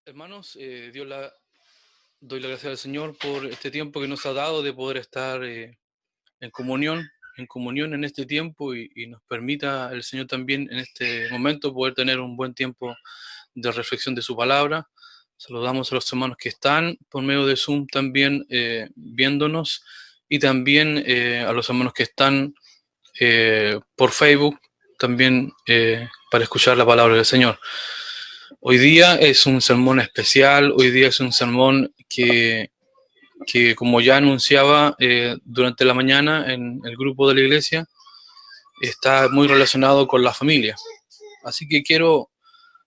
Hermanos, doy la gracia al Señor por este tiempo que nos ha dado de poder estar en comunión en este tiempo y nos permita el Señor también en este momento poder tener un buen tiempo de reflexión de su palabra. Saludamos a los hermanos que están por medio de Zoom también viéndonos y también a los hermanos que están por Facebook también para escuchar la palabra del Señor. Hoy día es un sermón especial, hoy día es un sermón que como ya anunciaba durante la mañana en el grupo de la iglesia, está muy relacionado con la familia. Así que quiero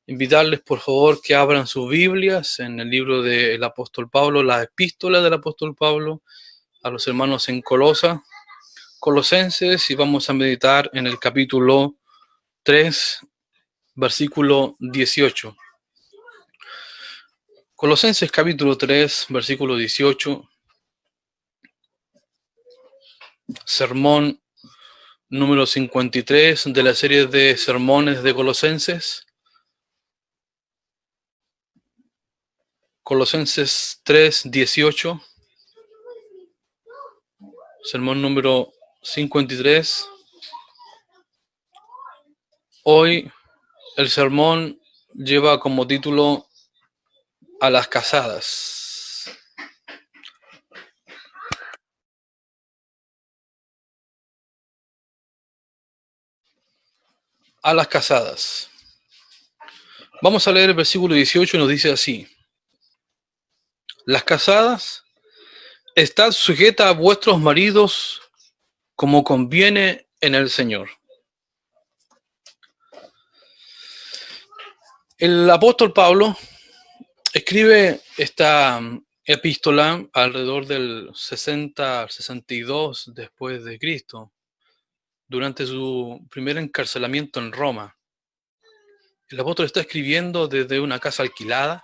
invitarles, por favor, que abran sus Biblias en el libro del apóstol Pablo, la epístola del apóstol Pablo a los hermanos en Colosenses, y vamos a meditar en el capítulo 3, versículo 18. Colosenses capítulo 3, versículo 18, sermón número 53 de la serie de sermones de Colosenses. Colosenses 3, 18, sermón número 53. Hoy el sermón lleva como título a las casadas. A las casadas. Vamos a leer el versículo 18 y nos dice así: las casadas, estad sujetas a vuestros maridos como conviene en el Señor. El apóstol Pablo escribe esta epístola alrededor del 60 al 62 después de Cristo, durante su primer encarcelamiento en Roma. El apóstol está escribiendo desde una casa alquilada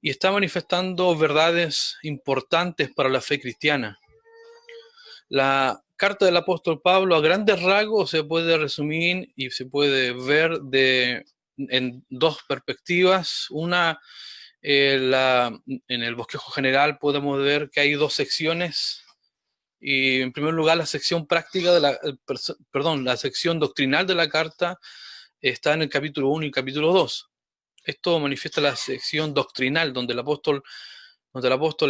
y está manifestando verdades importantes para la fe cristiana. La carta del apóstol Pablo a grandes rasgos se puede resumir y se puede ver en dos perspectivas. Una, en el bosquejo general podemos ver que hay dos secciones. Y en primer lugar, la sección práctica de la sección doctrinal de la carta está en el capítulo 1 y capítulo 2. Esto manifiesta la sección doctrinal, donde el apóstol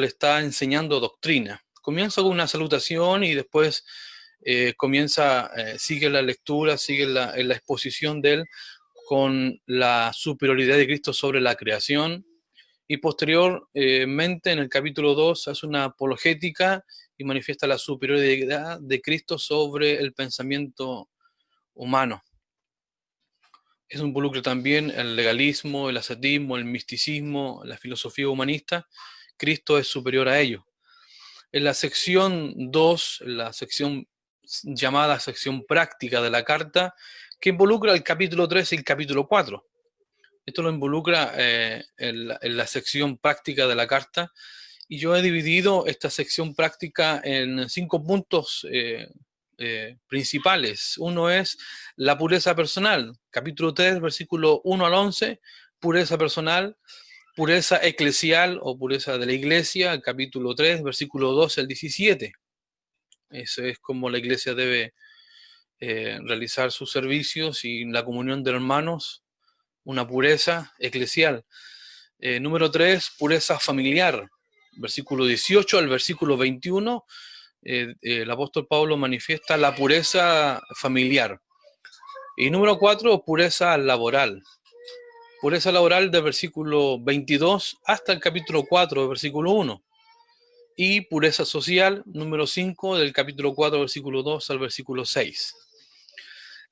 está enseñando doctrina. Comienza con una salutación y después sigue la lectura, sigue la exposición de él con la superioridad de Cristo sobre la creación, y posteriormente en el capítulo 2 hace una apologética y manifiesta la superioridad de Cristo sobre el pensamiento humano. Eso involucra también el legalismo, el ascetismo, el misticismo, la filosofía humanista. Cristo es superior a ello. En la sección 2, la sección llamada sección práctica de la carta, que involucra el capítulo 3 y el capítulo 4. Esto lo involucra en la sección práctica de la carta, y yo he dividido esta sección práctica en 5 puntos principales. Uno es la pureza personal, capítulo 3, versículo 1 al 11, pureza personal. Pureza eclesial o pureza de la iglesia, capítulo 3, versículo 12 al 17. Eso es como la iglesia debe realizar sus servicios y la comunión de hermanos, una pureza eclesial. Número 3, pureza familiar, versículo 18 al versículo 21. El apóstol Pablo manifiesta la pureza familiar. Y número 4, pureza laboral. Pureza laboral del versículo 22 hasta el capítulo 4, versículo 1. Y pureza social, número 5, del capítulo 4, versículo 2 al versículo 6.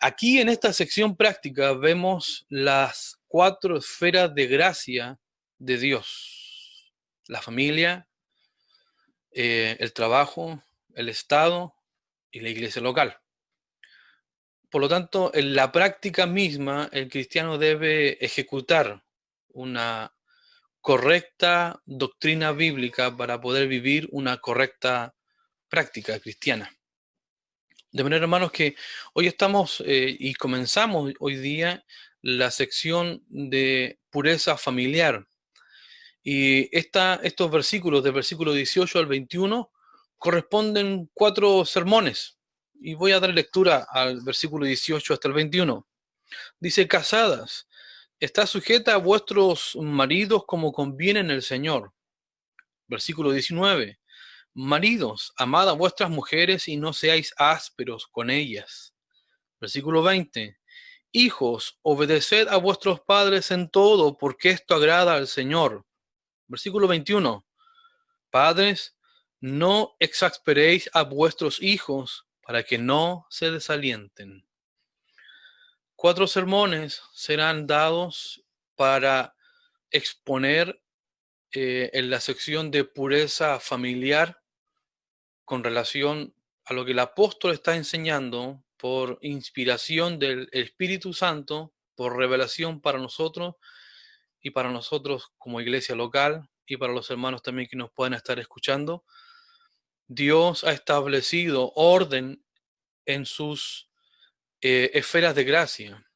Aquí en esta sección práctica vemos las 4 esferas de gracia de Dios: la familia, el trabajo, el Estado y la iglesia local. Por lo tanto, en la práctica misma, el cristiano debe ejecutar una correcta doctrina bíblica para poder vivir una correcta práctica cristiana. De manera, hermanos, que hoy estamos y comenzamos hoy día la sección de pureza familiar. Y estos versículos, del versículo 18 al 21, corresponden 4 sermones. Y voy a dar lectura al versículo 18 hasta el 21. Dice: casadas, está sujeta a vuestros maridos como conviene en el Señor. Versículo 19. Maridos, amad a vuestras mujeres y no seáis ásperos con ellas. Versículo 20. Hijos, obedeced a vuestros padres en todo, porque esto agrada al Señor. Versículo 21. Padres, no exasperéis a vuestros hijos para que no se desalienten. 4 sermones serán dados para exponer en la sección de pureza familiar con relación a lo que el apóstol está enseñando por inspiración del Espíritu Santo, por revelación para nosotros y para nosotros como iglesia local y para los hermanos también que nos puedan estar escuchando. Dios ha establecido orden en sus esferas de gracia.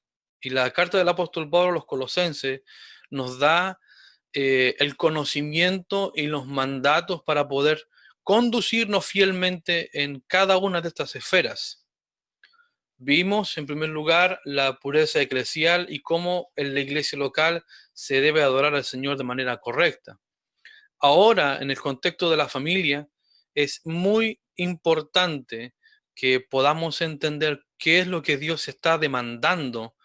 Y la carta del apóstol Pablo a los Colosenses nos da el conocimiento y los mandatos para poder conducirnos fielmente en cada una de estas esferas. Vimos, en primer lugar, la pureza eclesial y cómo en la iglesia local se debe adorar al Señor de manera correcta. Ahora, en el contexto de la familia, es muy importante que podamos entender qué es lo que Dios está demandando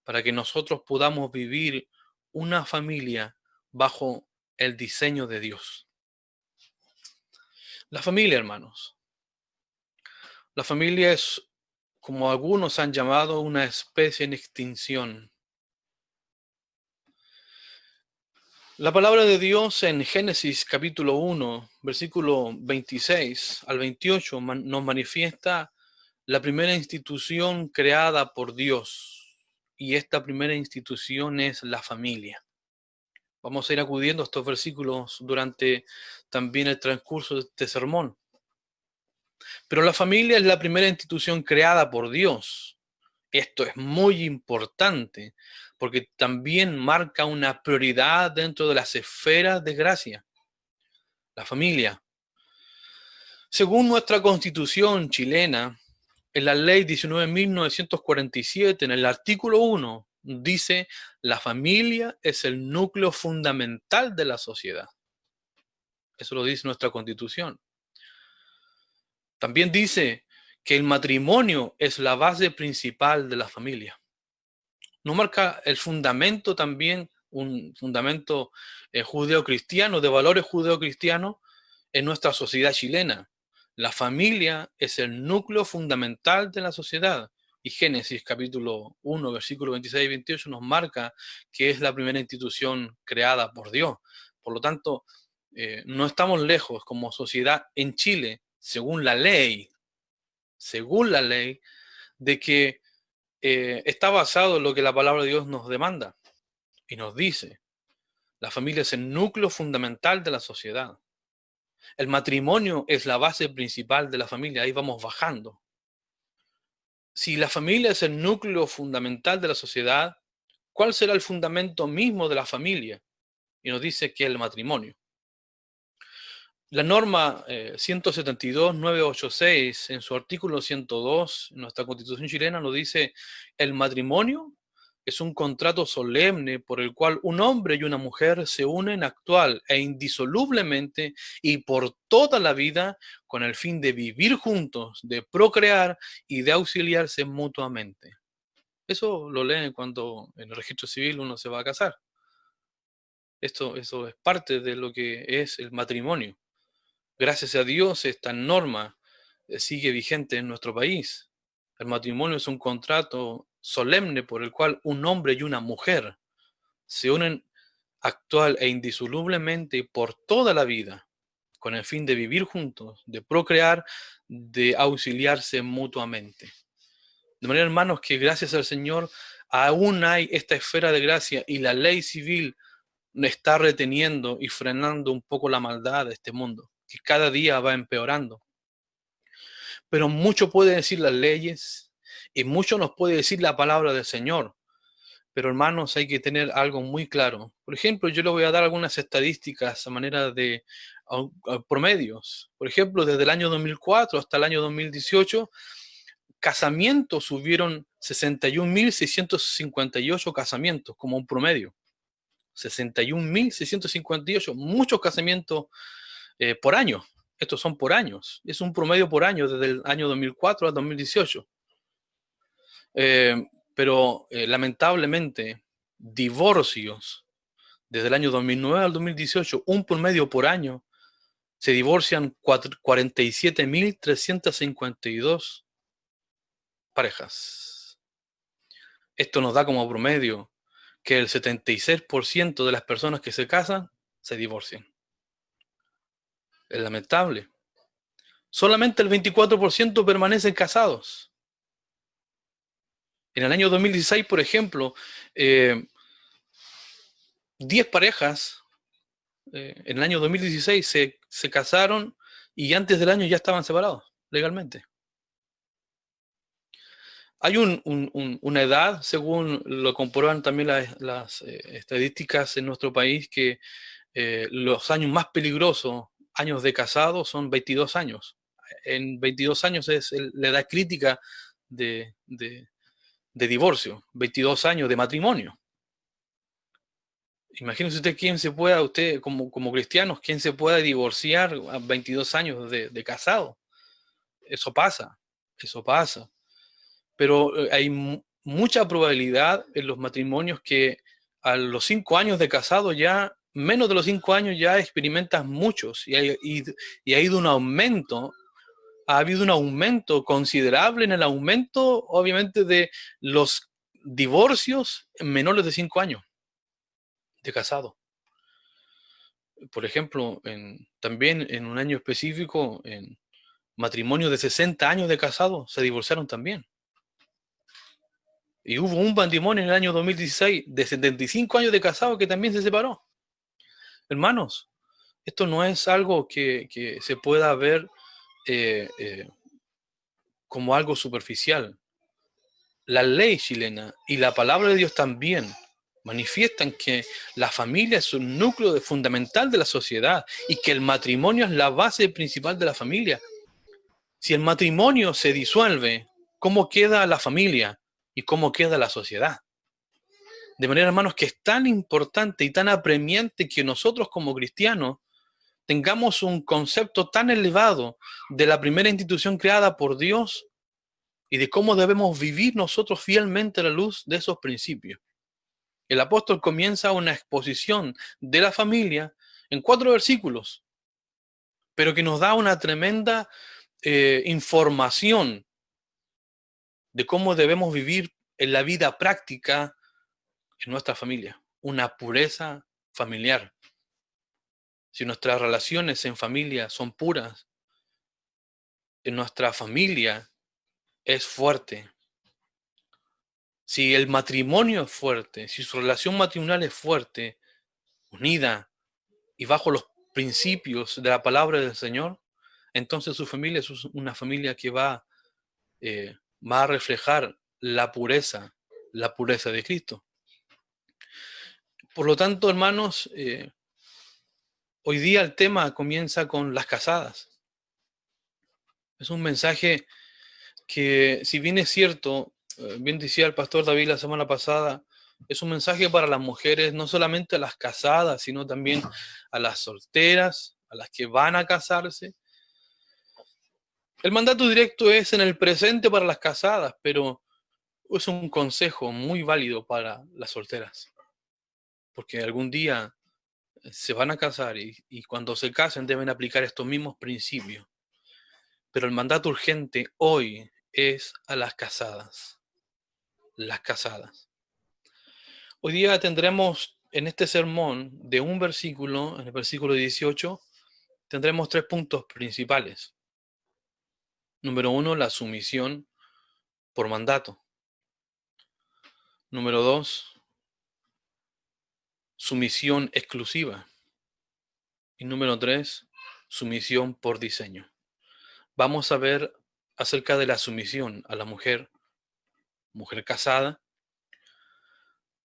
para que nosotros podamos vivir una familia bajo el diseño de Dios. La familia, hermanos. La familia es, como algunos han llamado, una especie en extinción. La palabra de Dios en Génesis capítulo 1, versículo 26 al 28 nos manifiesta la primera institución creada por Dios. Y esta primera institución es la familia. Vamos a ir acudiendo a estos versículos durante también el transcurso de este sermón. Pero la familia es la primera institución creada por Dios. Esto es muy importante porque también marca una prioridad dentro de las esferas de gracia. La familia. Según nuestra constitución chilena, en la ley 19.947, en el artículo 1, dice: la familia es el núcleo fundamental de la sociedad. Eso lo dice nuestra constitución. También dice que el matrimonio es la base principal de la familia. Nos marca el fundamento también, un fundamento judeo-cristiano, de valores judeo-cristianos en nuestra sociedad chilena. La familia es el núcleo fundamental de la sociedad. Y Génesis capítulo 1, versículo 26 y 28 nos marca que es la primera institución creada por Dios. Por lo tanto, no estamos lejos como sociedad en Chile, según la ley, de que está basado en lo que la palabra de Dios nos demanda y nos dice. La familia es el núcleo fundamental de la sociedad. El matrimonio es la base principal de la familia. Ahí vamos bajando. Si la familia es el núcleo fundamental de la sociedad, ¿cuál será el fundamento mismo de la familia? Y nos dice que es el matrimonio. La norma 172.986, en su artículo 102, en nuestra Constitución chilena, nos dice: el matrimonio es un contrato solemne por el cual un hombre y una mujer se unen actual e indisolublemente y por toda la vida con el fin de vivir juntos, de procrear y de auxiliarse mutuamente. Eso lo leen cuando en el registro civil uno se va a casar. Eso es parte de lo que es el matrimonio. Gracias a Dios, esta norma sigue vigente en nuestro país. El matrimonio es un contrato solemne por el cual un hombre y una mujer se unen actual e indisolublemente por toda la vida, con el fin de vivir juntos, de procrear, de auxiliarse mutuamente. De manera, hermanos, que gracias al Señor aún hay esta esfera de gracia y la ley civil está reteniendo y frenando un poco la maldad de este mundo, que cada día va empeorando. Pero mucho puede decir las leyes y mucho nos puede decir la palabra del Señor. Pero hermanos, hay que tener algo muy claro. Por ejemplo, yo le voy a dar algunas estadísticas a manera de promedios. Por ejemplo, desde el año 2004 hasta el año 2018, casamientos hubieron 61.658 casamientos como un promedio. 61.658, muchos casamientos por año. Estos son por años. Es un promedio por año desde el año 2004 al 2018. Pero lamentablemente, divorcios desde el año 2009 al 2018, un promedio por año, se divorcian 47.352 parejas. Esto nos da como promedio que el 76% de las personas que se casan se divorcian. Es lamentable. Solamente el 24% permanecen casados. En el año 2016, por ejemplo, 10 parejas en el año 2016 se casaron y antes del año ya estaban separados legalmente. Hay una edad, según lo comprueban también las estadísticas en nuestro país, que los años más peligrosos, años de casado, son 22 años. En 22 años es la edad crítica de divorcio, 22 años de matrimonio. Imagínese usted quién se pueda, usted como cristianos, quién se pueda divorciar a 22 años de casado. Eso pasa, eso pasa. Pero hay mucha probabilidad en los matrimonios que a los 5 años de casado ya, menos de los 5 años ya experimentas muchos y ha ido un aumento, ha habido un aumento considerable en el aumento, obviamente, de los divorcios en menores de 5 años de casado. Por ejemplo, también en un año específico, en matrimonios de 60 años de casado, se divorciaron también. Y hubo un matrimonio en el año 2016 de 75 años de casado que también se separó. Hermanos, esto no es algo que se pueda ver eh, eh, como algo superficial. La ley chilena y la palabra de Dios también manifiestan que la familia es un núcleo fundamental de la sociedad y que el matrimonio es la base principal de la familia. Si el matrimonio se disuelve, ¿cómo queda la familia y cómo queda la sociedad? De manera, hermanos, que es tan importante y tan apremiante que nosotros como cristianos tengamos un concepto tan elevado de la primera institución creada por Dios y de cómo debemos vivir nosotros fielmente a la luz de esos principios. El apóstol comienza una exposición de la familia en 4 versículos, pero que nos da una tremenda información de cómo debemos vivir en la vida práctica en nuestra familia, una pureza familiar. Si nuestras relaciones en familia son puras, en nuestra familia es fuerte. Si el matrimonio es fuerte, si su relación matrimonial es fuerte, unida y bajo los principios de la palabra del Señor, entonces su familia es una familia que va a reflejar la pureza de Cristo. Por lo tanto, hermanos, hoy día el tema comienza con las casadas. Es un mensaje que, si bien es cierto, bien decía el pastor David la semana pasada, es un mensaje para las mujeres, no solamente a las casadas, sino también a las solteras, a las que van a casarse. El mandato directo es en el presente para las casadas, pero es un consejo muy válido para las solteras, porque algún día se van a casar y cuando se casen deben aplicar estos mismos principios. Pero el mandato urgente hoy es a las casadas. Las casadas. Hoy día tendremos en este sermón de un versículo, en el versículo 18, tendremos 3 puntos principales. Número 1, la sumisión por mandato. Número 2, sumisión exclusiva. Y número 3, sumisión por diseño. Vamos a ver acerca de la sumisión a la mujer casada,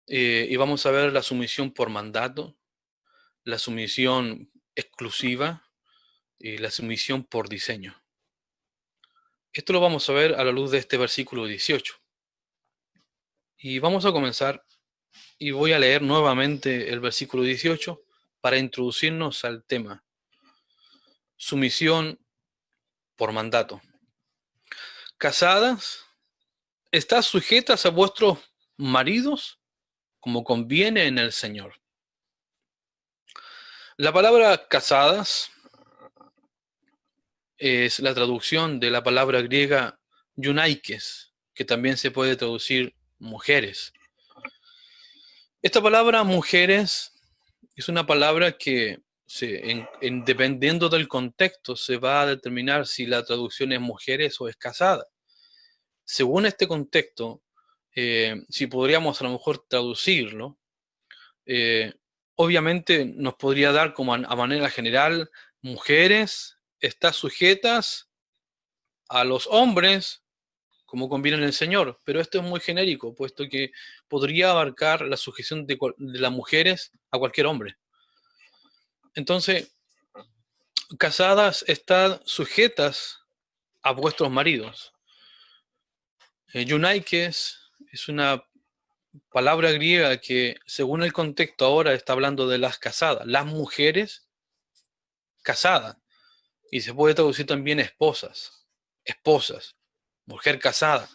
y vamos a ver la sumisión por mandato, la sumisión exclusiva y la sumisión por diseño. Esto lo vamos a ver a la luz de este versículo 18. Y vamos a comenzar y voy a leer nuevamente el versículo 18 para introducirnos al tema. Sumisión por mandato. Casadas, estad sujetas a vuestros maridos como conviene en el Señor. La palabra casadas es la traducción de la palabra griega yunaikes, que también se puede traducir mujeres. Esta palabra mujeres es una palabra que dependiendo del contexto se va a determinar si la traducción es mujeres o es casada. Según este contexto, si podríamos a lo mejor traducirlo, eh, obviamente nos podría dar como a manera general, mujeres están sujetas a los hombres como conviene en el Señor, pero esto es muy genérico, puesto que podría abarcar la sujeción de las mujeres a cualquier hombre. Entonces, casadas están sujetas a vuestros maridos. Yunaikes es una palabra griega que, según el contexto ahora, está hablando de las casadas, las mujeres casadas. Y se puede traducir también esposas, mujer casada.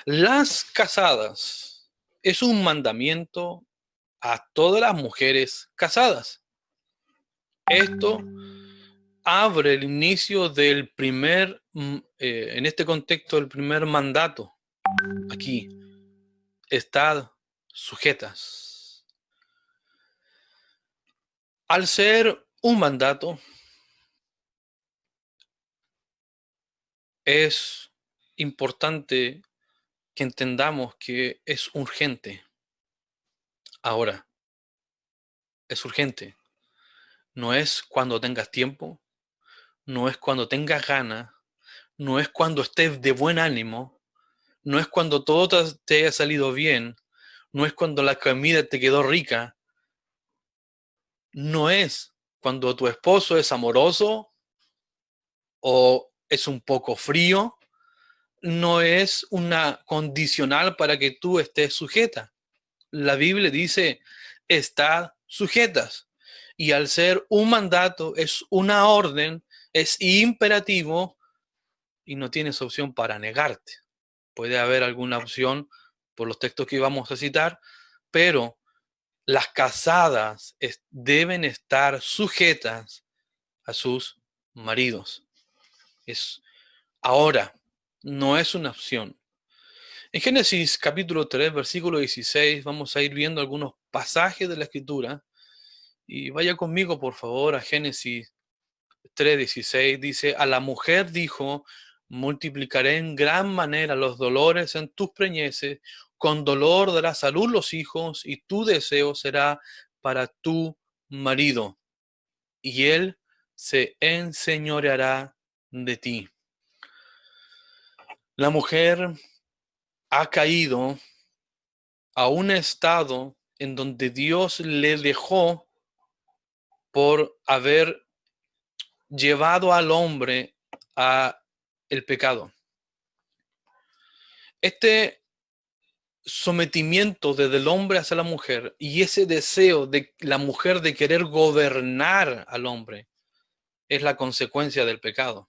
Las casadas es un mandamiento a todas las mujeres casadas. Esto abre el inicio del primer, en este contexto, el primer mandato. Aquí, estad sujetas. Al ser un mandato, es importante que entendamos que es urgente. Ahora, es urgente. No es cuando tengas tiempo, no es cuando tengas ganas, no es cuando estés de buen ánimo, no es cuando todo te haya salido bien, no es cuando la comida te quedó rica, no es cuando tu esposo es amoroso o es un poco frío, no es una condicional para que tú estés sujeta. La Biblia dice, estad sujetas. Y al ser un mandato, es una orden, es imperativo y no tienes opción para negarte. Puede haber alguna opción por los textos que vamos a citar, pero las casadas deben estar sujetas a sus maridos. Es ahora, no es una opción. En Génesis capítulo 3, versículo 16, vamos a ir viendo algunos pasajes de la Escritura. Y vaya conmigo, por favor, a Génesis 3:16. Dice, a la mujer dijo, multiplicaré en gran manera los dolores en tus preñeces, con dolor darás a luz los hijos, y tu deseo será para tu marido, y él se enseñoreará de ti. La mujer ha caído a un estado en donde Dios le dejó por haber llevado al hombre a el pecado. Este sometimiento desde el hombre hacia la mujer y ese deseo de la mujer de querer gobernar al hombre es la consecuencia del pecado.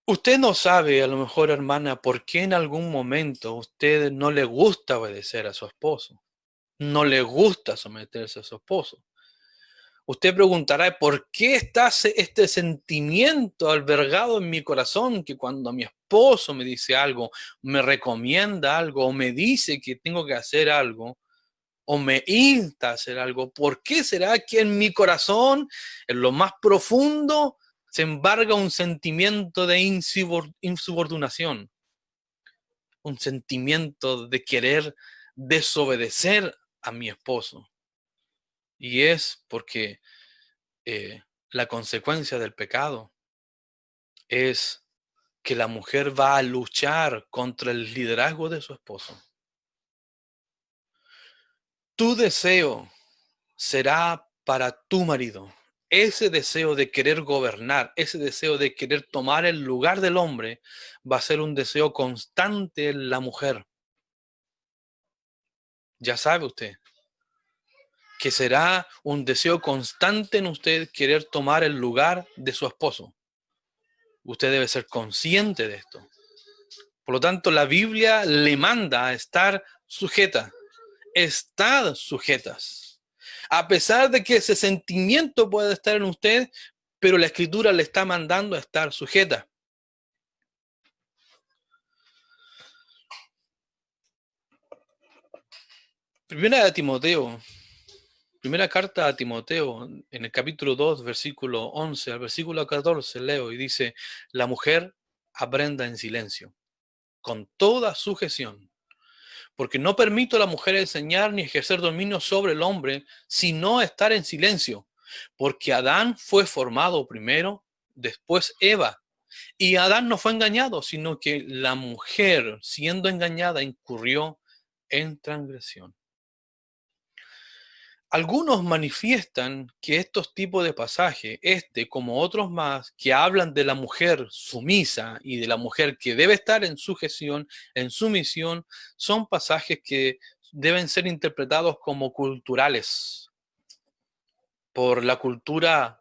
Usted no sabe, a lo mejor, hermana, por qué en algún momento a usted no le gusta obedecer a su esposo, no le gusta someterse a su esposo. Usted preguntará, ¿por qué está este sentimiento albergado en mi corazón que cuando mi esposo me dice algo, me recomienda algo o me dice que tengo que hacer algo o me insta a hacer algo? ¿Por qué será que en mi corazón, en lo más profundo, se embarga un sentimiento de insubordinación? Un sentimiento de querer desobedecer a mi esposo. Y es porque la consecuencia del pecado es que la mujer va a luchar contra el liderazgo de su esposo. Tu deseo será para tu marido. Ese deseo de querer gobernar, ese deseo de querer tomar el lugar del hombre, va a ser un deseo constante en la mujer. Ya sabe usted que será un deseo constante en usted querer tomar el lugar de su esposo. Usted debe ser consciente de esto. Por lo tanto, la Biblia le manda a estar sujeta. Estad sujetas. A pesar de que ese sentimiento puede estar en usted, pero la Escritura le está mandando a estar sujeta. Primera carta a Timoteo, en el capítulo 2, versículo 11 al versículo 14, leo y dice, la mujer aprenda en silencio, con toda sujeción, porque no permito a la mujer enseñar ni ejercer dominio sobre el hombre, sino estar en silencio, porque Adán fue formado primero, después Eva, y Adán no fue engañado, sino que la mujer, siendo engañada, incurrió en transgresión. Algunos manifiestan que estos tipos de pasajes, como otros más, que hablan de la mujer sumisa y de la mujer que debe estar en sujeción, en sumisión, son pasajes que deben ser interpretados como culturales por la cultura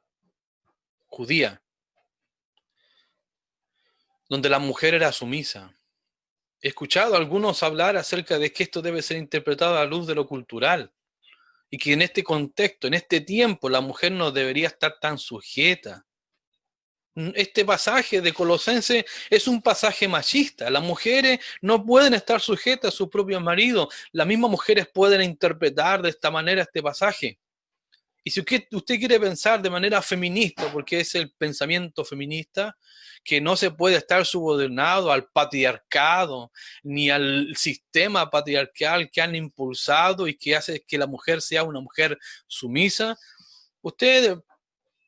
judía, donde la mujer era sumisa. He escuchado a algunos hablar acerca de que esto debe ser interpretado a la luz de lo cultural y que en este contexto, en este tiempo, la mujer no debería estar tan sujeta. Este pasaje de Colosenses es un pasaje machista. Las mujeres no pueden estar sujetas a sus propios maridos. Las mismas mujeres pueden interpretar de esta manera este pasaje. Y si usted quiere pensar de manera feminista, porque es el pensamiento feminista, que no se puede estar subordinado al patriarcado ni al sistema patriarcal que han impulsado y que hace que la mujer sea una mujer sumisa, usted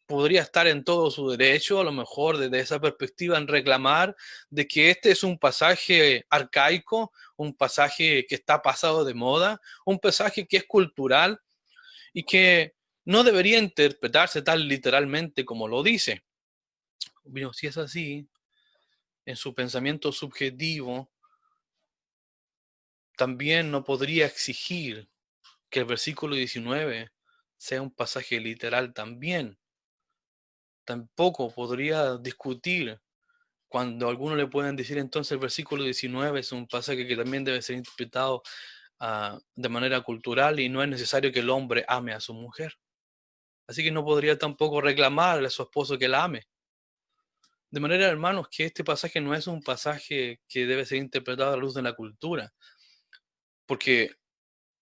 podría estar en todo su derecho, a lo mejor desde esa perspectiva, en reclamar de que este es un pasaje arcaico, un pasaje que está pasado de moda, un pasaje que es cultural y que no debería interpretarse tan literalmente como lo dice. Bueno, si es así, en su pensamiento subjetivo, también no podría exigir que el versículo 19 sea un pasaje literal también. Tampoco podría discutir cuando algunos le pueden decir entonces el versículo 19 es un pasaje que también debe ser interpretado de manera cultural y no es necesario que el hombre ame a su mujer. Así que no podría tampoco reclamarle a su esposo que la ame. De manera, hermanos, que este pasaje no es un pasaje que debe ser interpretado a la luz de la cultura, porque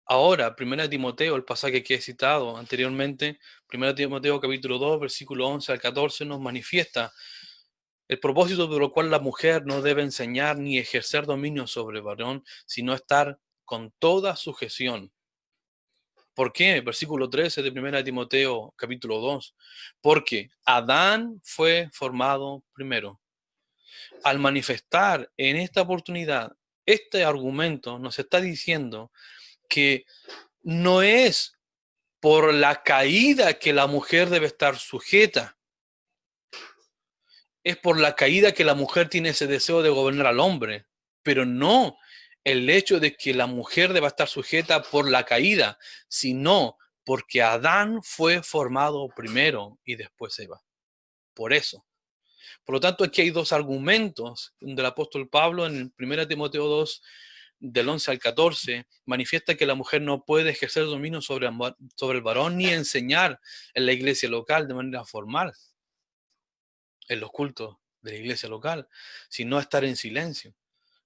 ahora, 1 Timoteo, el pasaje que he citado anteriormente, 1 Timoteo capítulo 2, versículo 11 al 14, nos manifiesta el propósito por lo cual la mujer no debe enseñar ni ejercer dominio sobre el varón, sino estar con toda sujeción. ¿Por qué? Versículo 13 de 1 Timoteo capítulo 2. Porque Adán fue formado primero. Al manifestar en esta oportunidad este argumento, nos está diciendo que no es por la caída que la mujer debe estar sujeta, es por la caída que la mujer tiene ese deseo de gobernar al hombre, pero no el hecho de que la mujer deba estar sujeta por la caída, sino porque Adán fue formado primero y después Eva. Por eso. Por lo tanto, aquí hay dos argumentos del apóstol Pablo en 1 Timoteo 2, del 11 al 14, manifiesta que la mujer no puede ejercer dominio sobre el varón ni enseñar en la iglesia local de manera formal, en los cultos de la iglesia local, sino estar en silencio.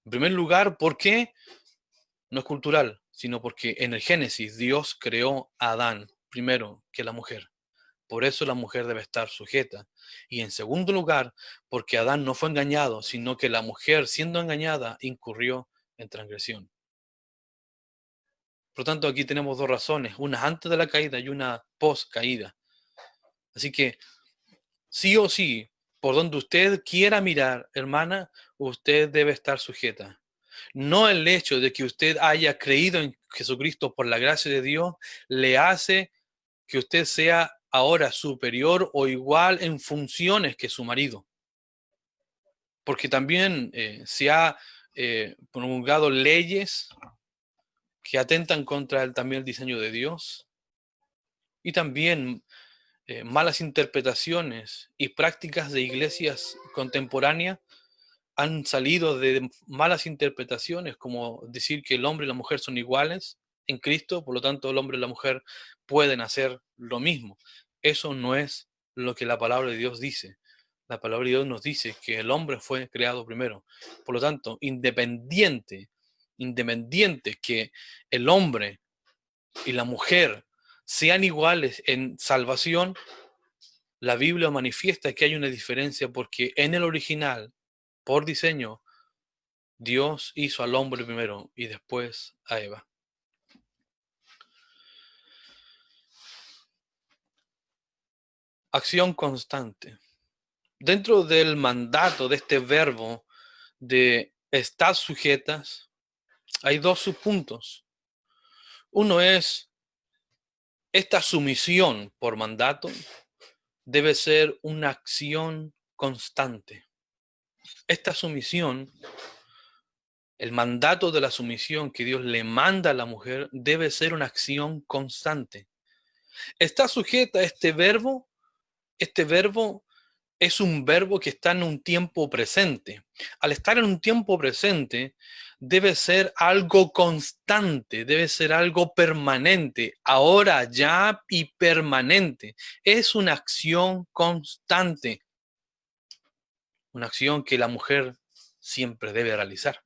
En primer lugar, ¿por qué? No es cultural, sino porque en el Génesis Dios creó a Adán primero que la mujer. Por eso la mujer debe estar sujeta. Y en segundo lugar, porque Adán no fue engañado, sino que la mujer, siendo engañada, incurrió en transgresión. Por lo tanto, aquí tenemos dos razones, una antes de la caída y una post caída. Así que, sí o sí, por donde usted quiera mirar, hermana, usted debe estar sujeta. No el hecho de que usted haya creído en Jesucristo por la gracia de Dios le hace que usted sea ahora superior o igual en funciones que su marido. Porque también se ha promulgado leyes que atentan contra también el diseño de Dios y también malas interpretaciones y prácticas de iglesias contemporáneas han salido de malas interpretaciones, como decir que el hombre y la mujer son iguales en Cristo, por lo tanto el hombre y la mujer pueden hacer lo mismo. Eso no es lo que la palabra de Dios dice. La palabra de Dios nos dice que el hombre fue creado primero. Por lo tanto, independiente que el hombre y la mujer sean iguales en salvación, la Biblia manifiesta que hay una diferencia porque en el original, por diseño, Dios hizo al hombre primero y después a Eva. Acción constante. Dentro del mandato de este verbo de estar sujetas, hay dos subpuntos. Uno es esta sumisión por mandato debe ser una acción constante. Esta sumisión, el mandato de la sumisión que Dios le manda a la mujer debe ser una acción constante. Está sujeta a este verbo es un verbo que está en un tiempo presente. Al estar en un tiempo presente, debe ser algo constante, debe ser algo permanente, ahora, ya y permanente. Es una acción constante, una acción que la mujer siempre debe realizar.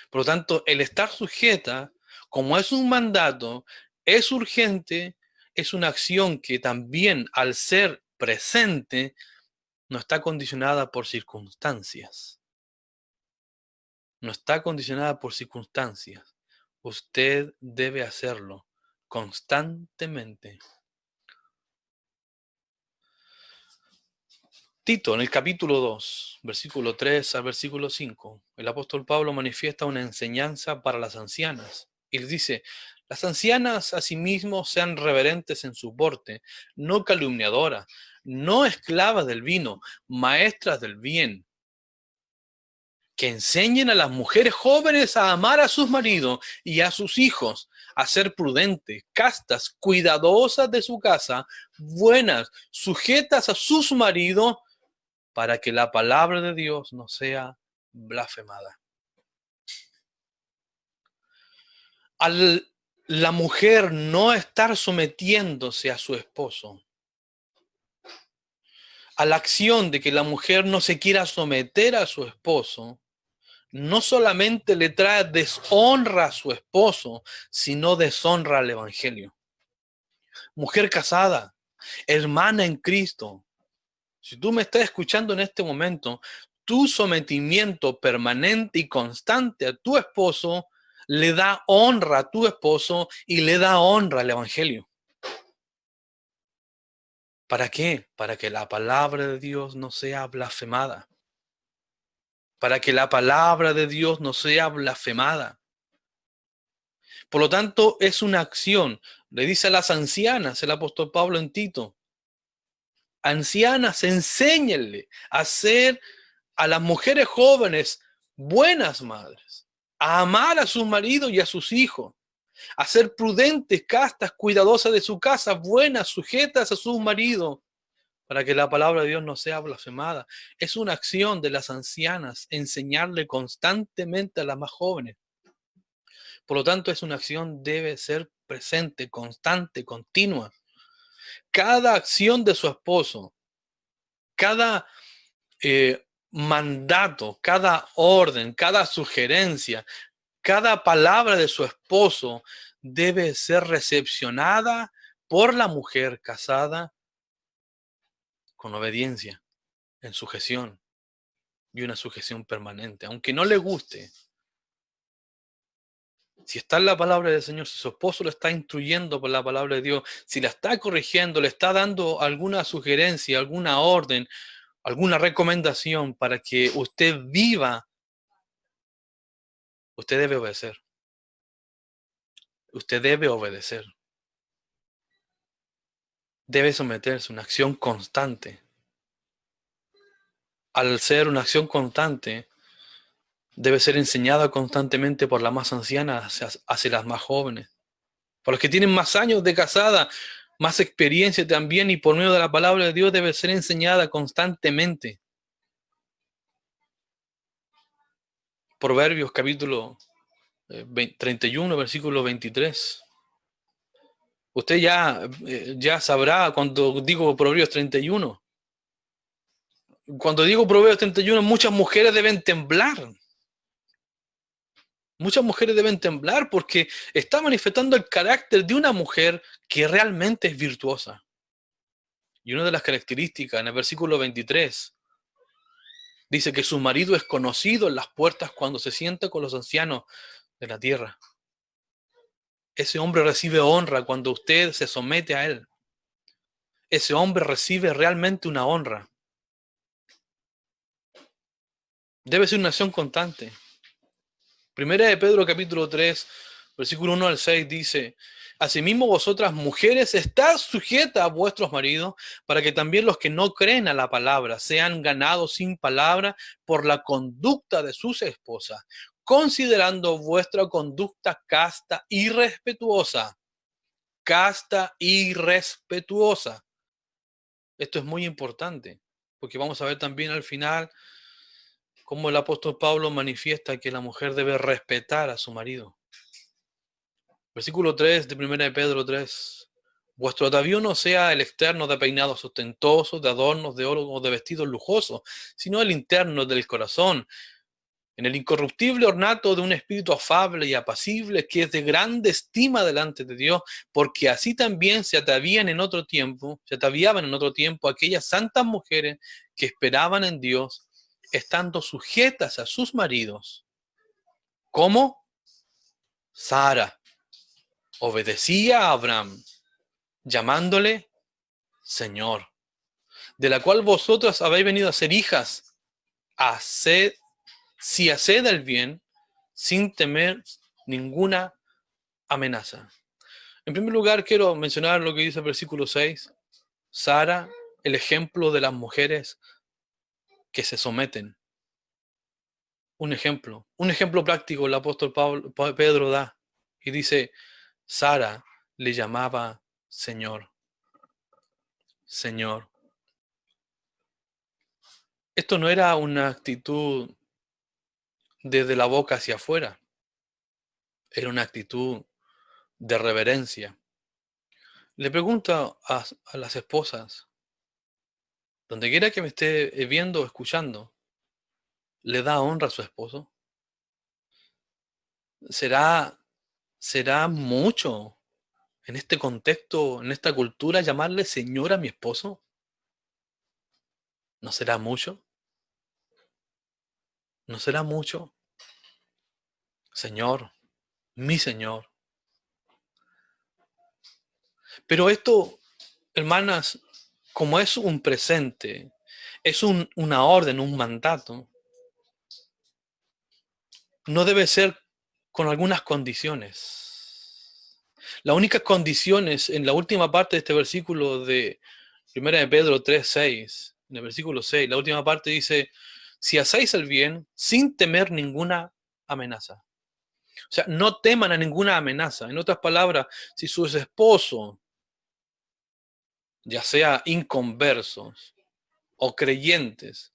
Por lo tanto, el estar sujeta, como es un mandato, es urgente, es una acción que también al ser presente, no está condicionada por circunstancias. No está condicionada por circunstancias. Usted debe hacerlo constantemente. Tito, en el capítulo 2, versículo 3 al versículo 5, el apóstol Pablo manifiesta una enseñanza para las ancianas. Y les dice, las ancianas asimismo sean reverentes en su porte, no calumniadoras, no esclavas del vino, maestras del bien, que enseñen a las mujeres jóvenes a amar a sus maridos y a sus hijos, a ser prudentes, castas, cuidadosas de su casa, buenas, sujetas a sus maridos, para que la palabra de Dios no sea blasfemada. Al la mujer no estar sometiéndose a su esposo, a la acción de que la mujer no se quiera someter a su esposo, no solamente le trae deshonra a su esposo, sino deshonra al evangelio. Mujer casada, hermana en Cristo, si tú me estás escuchando en este momento, tu sometimiento permanente y constante a tu esposo le da honra a tu esposo y le da honra al evangelio. ¿Para qué? Para que la palabra de Dios no sea blasfemada. Para que la palabra de Dios no sea blasfemada. Por lo tanto, es una acción. Le dice a las ancianas el apóstol Pablo en Tito. Ancianas, enséñenle a ser a las mujeres jóvenes buenas madres, a amar a sus maridos y a sus hijos, a ser prudentes, castas, cuidadosas de su casa, buenas, sujetas a sus maridos, para que la palabra de Dios no sea blasfemada. Es una acción de las ancianas enseñarle constantemente a las más jóvenes. Por lo tanto, es una acción debe ser presente, constante, continua. Cada acción de su esposo, cada mandato, cada orden, cada sugerencia, cada palabra de su esposo debe ser recepcionada por la mujer casada con obediencia, en sujeción y una sujeción permanente, aunque no le guste. Si está en la palabra del Señor, si su esposo lo está instruyendo por la palabra de Dios, si la está corrigiendo, le está dando alguna sugerencia, alguna orden, alguna recomendación para que usted viva Usted debe obedecer. Usted debe obedecer. Debe someterse a una acción constante. Al ser una acción constante, debe ser enseñada constantemente por la más anciana hacia las más jóvenes. Por los que tienen más años de casada, más experiencia también, y por medio de la palabra de Dios debe ser enseñada constantemente. Proverbios capítulo 31, versículo 23. Usted ya sabrá cuando digo Proverbios 31. Cuando digo Proverbios 31, muchas mujeres deben temblar. Muchas mujeres deben temblar porque está manifestando el carácter de una mujer que realmente es virtuosa. Y una de las características en el versículo 23 dice que su marido es conocido en las puertas cuando se sienta con los ancianos de la tierra. Ese hombre recibe honra cuando usted se somete a él. Ese hombre recibe realmente una honra. Debe ser una acción constante. Primera de Pedro capítulo 3, versículo 1 al 6 dice: Asimismo vosotras mujeres estad sujetas a vuestros maridos, para que también los que no creen a la palabra sean ganados sin palabra por la conducta de sus esposas, considerando vuestra conducta casta y respetuosa. Casta y respetuosa. Esto es muy importante, porque vamos a ver también al final cómo el apóstol Pablo manifiesta que la mujer debe respetar a su marido. Versículo 3 de 1 de Pedro 3. Vuestro atavío no sea el externo de peinados ostentosos, de adornos de oro o de vestidos lujosos, sino el interno del corazón, en el incorruptible ornato de un espíritu afable y apacible, que es de grande estima delante de Dios, porque así también se ataviaban en otro tiempo aquellas santas mujeres que esperaban en Dios, estando sujetas a sus maridos, como Sara obedecía a Abraham, llamándole Señor, de la cual vosotras habéis venido a ser hijas, si haced el bien, sin temer ninguna amenaza. En primer lugar, quiero mencionar lo que dice el versículo 6. Sara, el ejemplo de las mujeres que se someten. Un ejemplo práctico el apóstol Pedro da, y dice: Sara le llamaba Señor. Señor. Esto no era una actitud desde la boca hacia afuera, era una actitud de reverencia. Le pregunto a las esposas, donde quiera que me esté viendo o escuchando, ¿le da honra a su esposo? ¿Será, será mucho en este contexto, en esta cultura, llamarle Señor a mi esposo? ¿No será mucho? ¿No será mucho? Señor, mi Señor. Pero esto, hermanas, como es un presente, es una orden, un mandato, no debe ser con algunas condiciones. Las únicas condiciones en la última parte de este versículo de 1 de Pedro 3:6, en el versículo 6, la última parte dice: si hacéis el bien sin temer ninguna amenaza. O sea, no teman a ninguna amenaza. En otras palabras, si su esposo, ya sea inconversos o creyentes,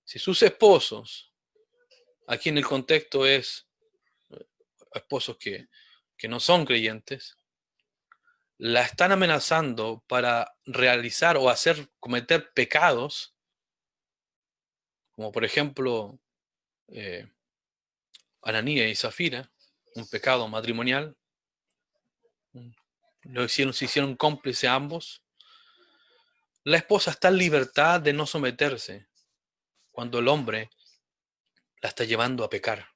si sus esposos, aquí en el contexto es esposos que no son creyentes, la están amenazando para realizar o cometer pecados, como por ejemplo Ananías y Zafira, un pecado matrimonial, se hicieron cómplices ambos. La esposa está en libertad de no someterse cuando el hombre la está llevando a pecar.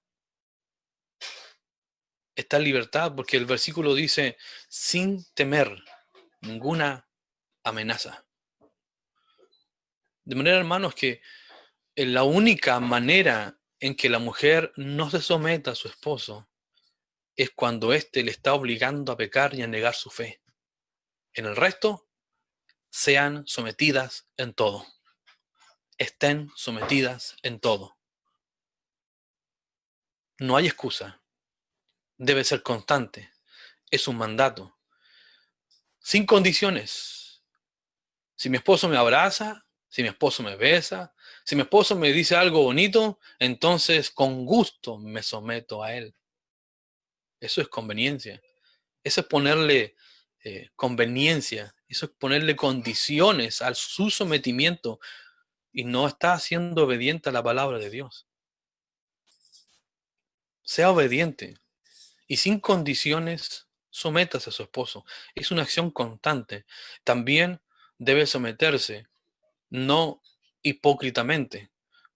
Está en libertad porque el versículo dice: sin temer ninguna amenaza. De manera, hermanos, que la única manera en que la mujer no se someta a su esposo es cuando éste le está obligando a pecar y a negar su fe. En el resto, sean sometidas en todo. Estén sometidas en todo. No hay excusa. Debe ser constante. Es un mandato. Sin condiciones. Si mi esposo me abraza, si mi esposo me besa, si mi esposo me dice algo bonito, entonces con gusto me someto a él. Eso es conveniencia. Eso es ponerle conveniencia. Eso es ponerle condiciones a su sometimiento y no está siendo obediente a la palabra de Dios. Sea obediente y sin condiciones sométase a su esposo. Es una acción constante. También debe someterse, no hipócritamente,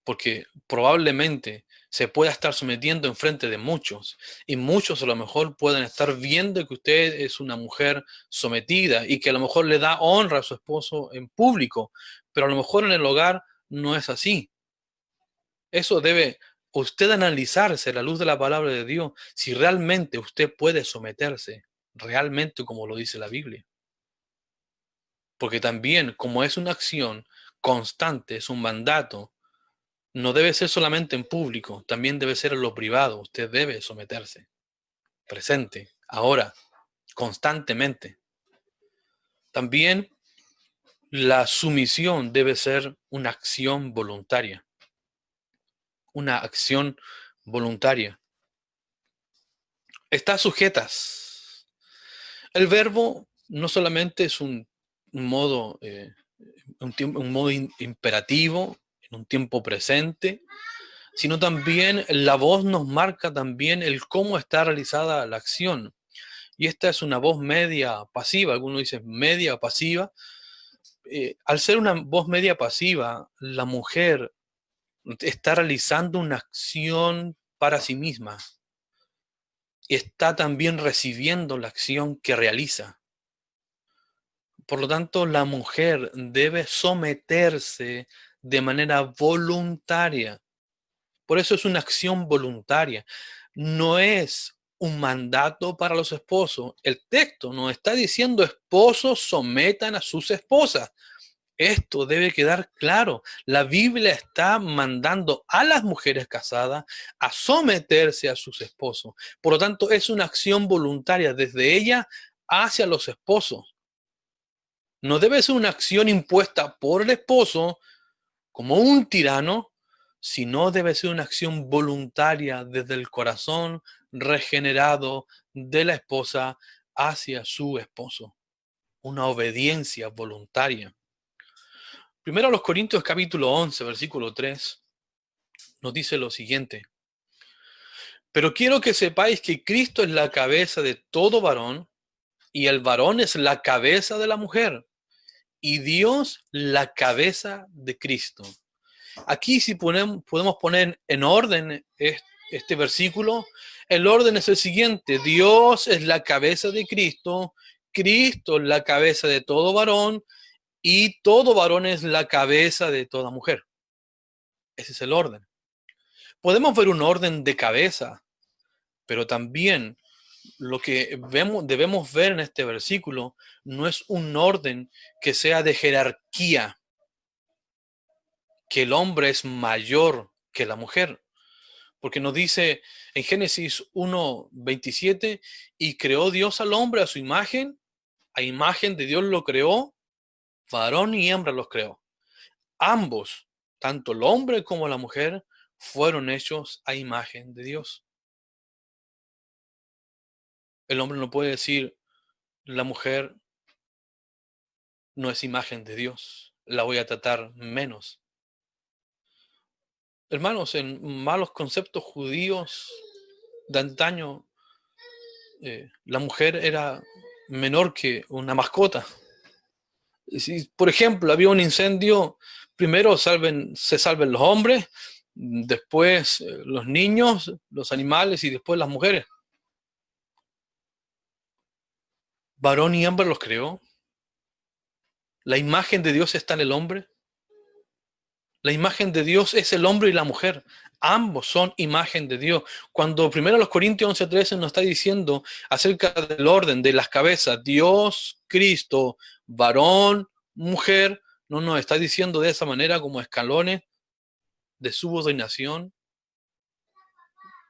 porque probablemente se pueda estar sometiendo en frente de muchos y muchos a lo mejor pueden estar viendo que usted es una mujer sometida y que a lo mejor le da honra a su esposo en público, pero a lo mejor en el hogar no es así. Eso debe usted analizarse a la luz de la palabra de Dios si realmente usted puede someterse realmente como lo dice la Biblia. Porque también como es una acción constante, es un mandato, no debe ser solamente en público, también debe ser en lo privado. Usted debe someterse, presente, ahora, constantemente. También la sumisión debe ser una acción voluntaria. Una acción voluntaria. Está sujetas. El verbo no solamente es un modo, un modo imperativo, en un tiempo presente, sino también la voz nos marca también el cómo está realizada la acción. Y esta es una voz media pasiva, algunos dicen media pasiva. Al ser una voz media pasiva, la mujer está realizando una acción para sí misma y está también recibiendo la acción que realiza. Por lo tanto, la mujer debe someterse de manera voluntaria. Por eso es una acción voluntaria. No es un mandato para los esposos. El texto nos está diciendo esposos sometan a sus esposas. Esto debe quedar claro. La Biblia está mandando a las mujeres casadas a someterse a sus esposos. Por lo tanto, es una acción voluntaria desde ella hacia los esposos. No debe ser una acción impuesta por el esposo como un tirano, sino debe ser una acción voluntaria desde el corazón regenerado de la esposa hacia su esposo. Una obediencia voluntaria. Primero a los Corintios capítulo 11, versículo 3, nos dice lo siguiente. Pero quiero que sepáis que Cristo es la cabeza de todo varón y el varón es la cabeza de la mujer y Dios la cabeza de Cristo. Aquí si podemos poner en orden este versículo, el orden es el siguiente. Dios es la cabeza de Cristo, Cristo es la cabeza de todo varón y todo varón es la cabeza de toda mujer. Ese es el orden. Podemos ver un orden de cabeza, pero también lo que debemos ver en este versículo no es un orden que sea de jerarquía, que el hombre es mayor que la mujer. Porque nos dice en Génesis 1:27, y creó Dios al hombre a imagen de Dios lo creó, varón y hembra los creó. Ambos, tanto el hombre como la mujer, fueron hechos a imagen de Dios. El hombre no puede decir, la mujer no es imagen de Dios, la voy a tratar menos. Hermanos, en malos conceptos judíos de antaño, la mujer era menor que una mascota. Si, por ejemplo, había un incendio, primero se salven los hombres, después los niños, los animales y después las mujeres. Varón y hembra los creó. La imagen de Dios está en el hombre. La imagen de Dios es el hombre y la mujer. Ambos son imagen de Dios. Cuando primero los Corintios 11:13 nos está diciendo acerca del orden de las cabezas, Dios, Cristo, varón, mujer, no nos está diciendo de esa manera como escalones de subordinación,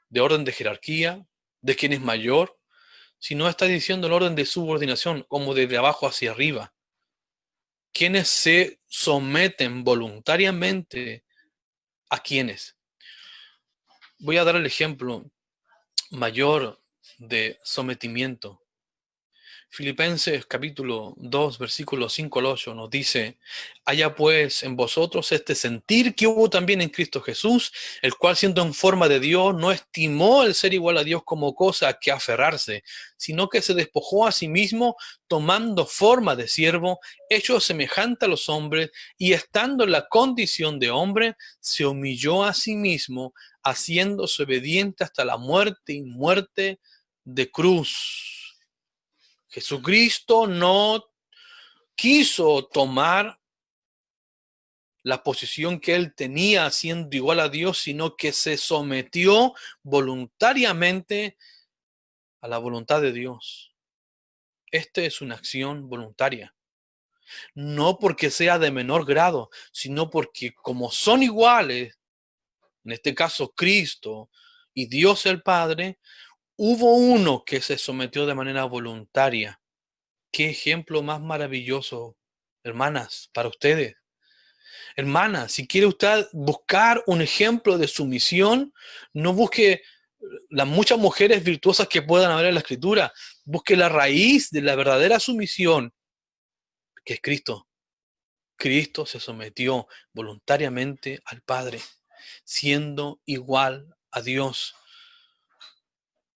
de orden de jerarquía, de quién es mayor, sino está diciendo el orden de subordinación, como de abajo hacia arriba. Quienes se someten voluntariamente a quienes. Voy a dar el ejemplo mayor de sometimiento. Filipenses capítulo 2, versículos 5 al 8 nos dice, haya pues en vosotros este sentir que hubo también en Cristo Jesús, el cual siendo en forma de Dios, no estimó el ser igual a Dios como cosa a que aferrarse, sino que se despojó a sí mismo, tomando forma de siervo, hecho semejante a los hombres, y estando en la condición de hombre, se humilló a sí mismo, haciéndose obediente hasta la muerte y muerte de cruz. Jesucristo no quiso tomar la posición que él tenía siendo igual a Dios, sino que se sometió voluntariamente a la voluntad de Dios. Esta es una acción voluntaria. No porque sea de menor grado, sino porque como son iguales, en este caso Cristo y Dios el Padre, hubo uno que se sometió de manera voluntaria. Qué ejemplo más maravilloso, hermanas, para ustedes. Hermana, si quiere usted buscar un ejemplo de sumisión, no busque las muchas mujeres virtuosas que puedan haber en la Escritura. Busque la raíz de la verdadera sumisión, que es Cristo. Cristo se sometió voluntariamente al Padre, siendo igual a Dios.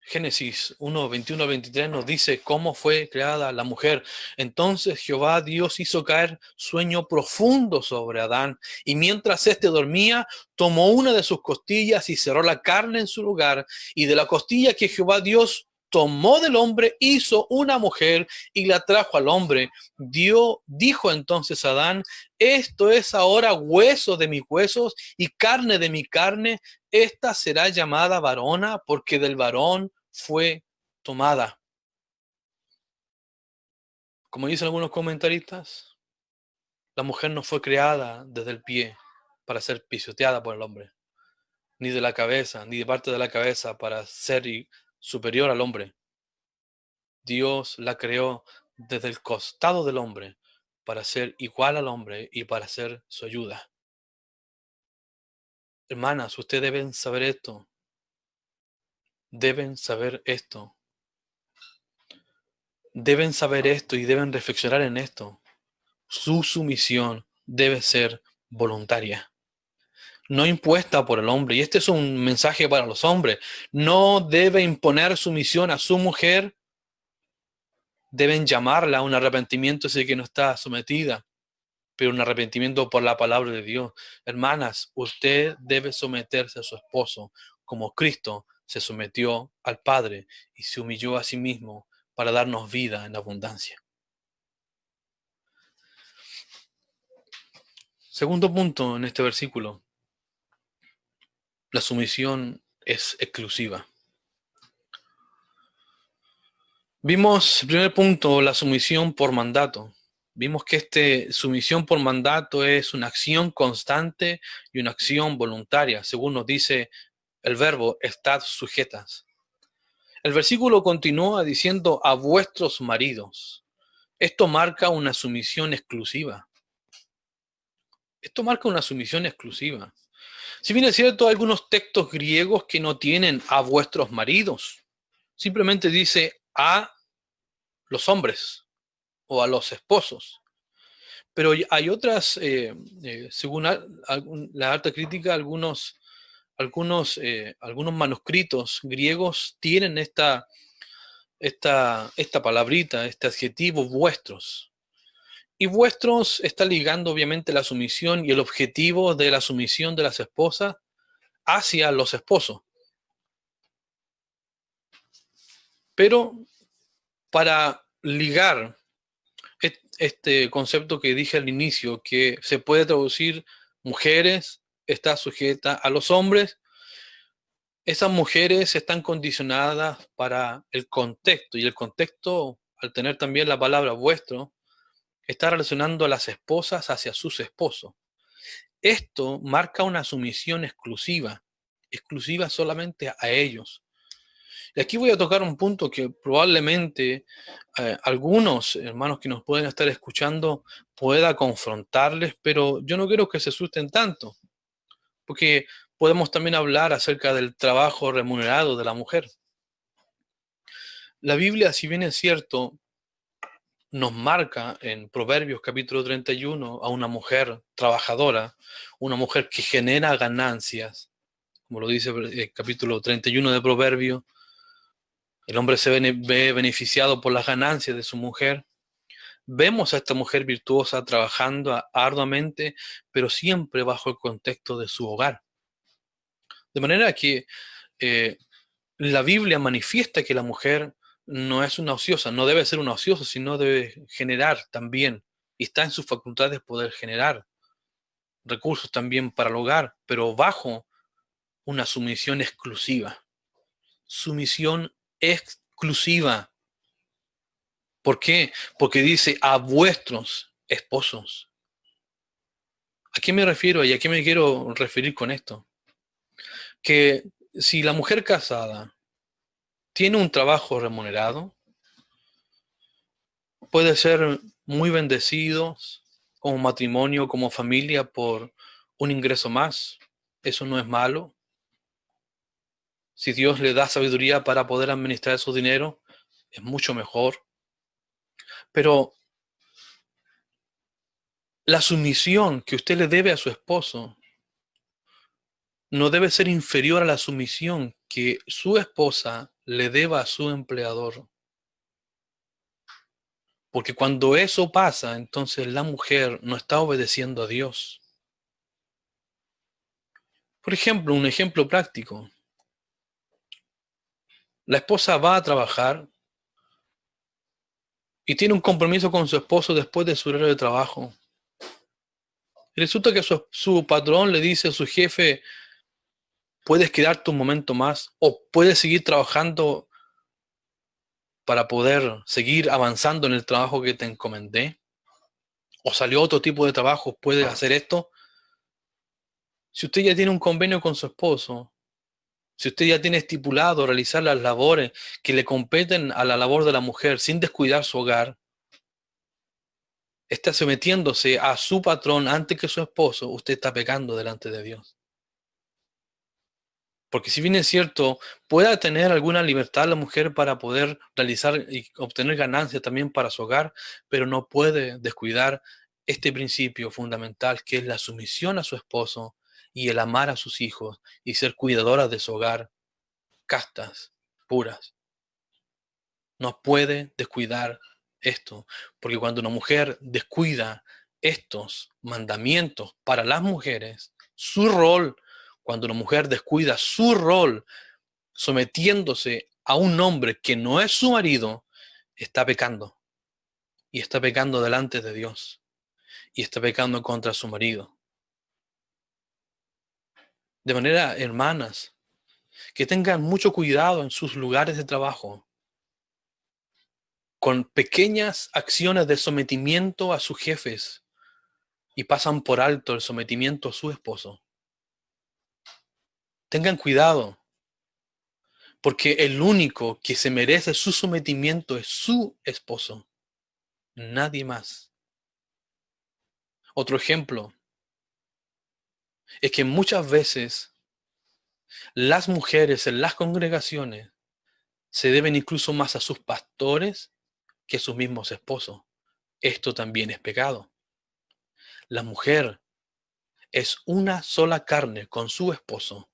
Génesis 1, 21 23 nos dice cómo fue creada la mujer. Entonces Jehová Dios hizo caer sueño profundo sobre Adán, y mientras éste dormía, tomó una de sus costillas y cerró la carne en su lugar, y de la costilla que Jehová Dios tomó del hombre, hizo una mujer y la trajo al hombre. Dios dijo entonces a Adán, esto es ahora hueso de mis huesos y carne de mi carne, esta será llamada varona porque del varón fue tomada. Como dicen algunos comentaristas, la mujer no fue creada desde el pie para ser pisoteada por el hombre, ni de la cabeza, ni de parte de la cabeza para ser superior al hombre. Dios la creó desde el costado del hombre para ser igual al hombre y para ser su ayuda. Hermanas, ustedes deben saber esto. Deben saber esto. Deben saber esto y deben reflexionar en esto. Su sumisión debe ser voluntaria, no impuesta por el hombre. Y este es un mensaje para los hombres. No debe imponer sumisión a su mujer. Deben llamarla a un arrepentimiento si que no está sometida, pero un arrepentimiento por la palabra de Dios. Hermanas, usted debe someterse a su esposo como Cristo se sometió al Padre y se humilló a sí mismo para darnos vida en abundancia. Segundo punto en este versículo, la sumisión es exclusiva. Vimos, primer punto, la sumisión por mandato. Vimos que sumisión por mandato es una acción constante y una acción voluntaria, según nos dice el verbo, estad sujetas. El versículo continúa diciendo a vuestros maridos. Esto marca una sumisión exclusiva. Esto marca una sumisión exclusiva. Si bien es cierto, hay algunos textos griegos que no tienen a vuestros maridos. Simplemente dice a los hombres o a los esposos. Pero hay otras, según la alta crítica, algunos manuscritos griegos tienen esta palabrita, este adjetivo vuestros. Y vuestros está ligando obviamente la sumisión y el objetivo de la sumisión de las esposas hacia los esposos. Pero para ligar este concepto que dije al inicio, que se puede traducir mujeres, está sujeta a los hombres, Esas mujeres están condicionadas para el contexto, y el contexto, al tener también la palabra vuestro, está relacionando a las esposas hacia sus esposos. Esto marca una sumisión exclusiva, exclusiva solamente a ellos. Y aquí voy a tocar un punto que probablemente algunos hermanos que nos pueden estar escuchando pueda confrontarles, pero yo no quiero que se asusten tanto, porque podemos también hablar acerca del trabajo remunerado de la mujer. La Biblia, si bien es cierto, nos marca en Proverbios capítulo 31 a una mujer trabajadora, una mujer que genera ganancias, como lo dice el capítulo 31 de Proverbios. El hombre ve beneficiado por las ganancias de su mujer. Vemos a esta mujer virtuosa trabajando arduamente, pero siempre bajo el contexto de su hogar. De manera que eh, la Biblia manifiesta que la mujer no es una ociosa, no debe ser una ociosa, sino debe generar también, y está en sus facultades poder generar recursos también para el hogar, pero bajo una sumisión exclusiva. Sumisión exclusiva. ¿Por qué? Porque dice a vuestros esposos. ¿A qué me refiero y a qué me quiero referir con esto? Que si la mujer casada tiene un trabajo remunerado, puede ser muy bendecidos como matrimonio, como familia, por un ingreso más. Eso no es malo. Si Dios le da sabiduría para poder administrar su dinero, es mucho mejor. Pero la sumisión que usted le debe a su esposo no debe ser inferior a la sumisión que su esposa le deba a su empleador. Porque cuando eso pasa, entonces la mujer no está obedeciendo a Dios. Por ejemplo, un ejemplo práctico. La esposa va a trabajar y tiene un compromiso con su esposo después de su horario de trabajo. Y resulta que su patrón le dice a su jefe, puedes quedarte un momento más o puedes seguir trabajando para poder seguir avanzando en el trabajo que te encomendé. O salió otro tipo de trabajo, puedes hacer esto. Si usted ya tiene un convenio con su esposo, si usted ya tiene estipulado realizar las labores que le competen a la labor de la mujer sin descuidar su hogar, está sometiéndose a su patrón antes que su esposo, usted está pecando delante de Dios. Porque si bien es cierto, pueda tener alguna libertad la mujer para poder realizar y obtener ganancias también para su hogar, pero no puede descuidar este principio fundamental que es la sumisión a su esposo y el amar a sus hijos y ser cuidadoras de su hogar, castas, puras. No puede descuidar esto, porque cuando una mujer descuida estos mandamientos para las mujeres, su rol, cuando una mujer descuida su rol sometiéndose a un hombre que no es su marido, está pecando. Y está pecando delante de Dios. Y está pecando contra su marido. De manera, hermanas, que tengan mucho cuidado en sus lugares de trabajo, con pequeñas acciones de sometimiento a sus jefes y pasan por alto el sometimiento a su esposo. Tengan cuidado, porque el único que se merece su sometimiento es su esposo, nadie más. Otro ejemplo es que muchas veces las mujeres en las congregaciones se deben incluso más a sus pastores que a sus mismos esposos. Esto también es pecado. La mujer es una sola carne con su esposo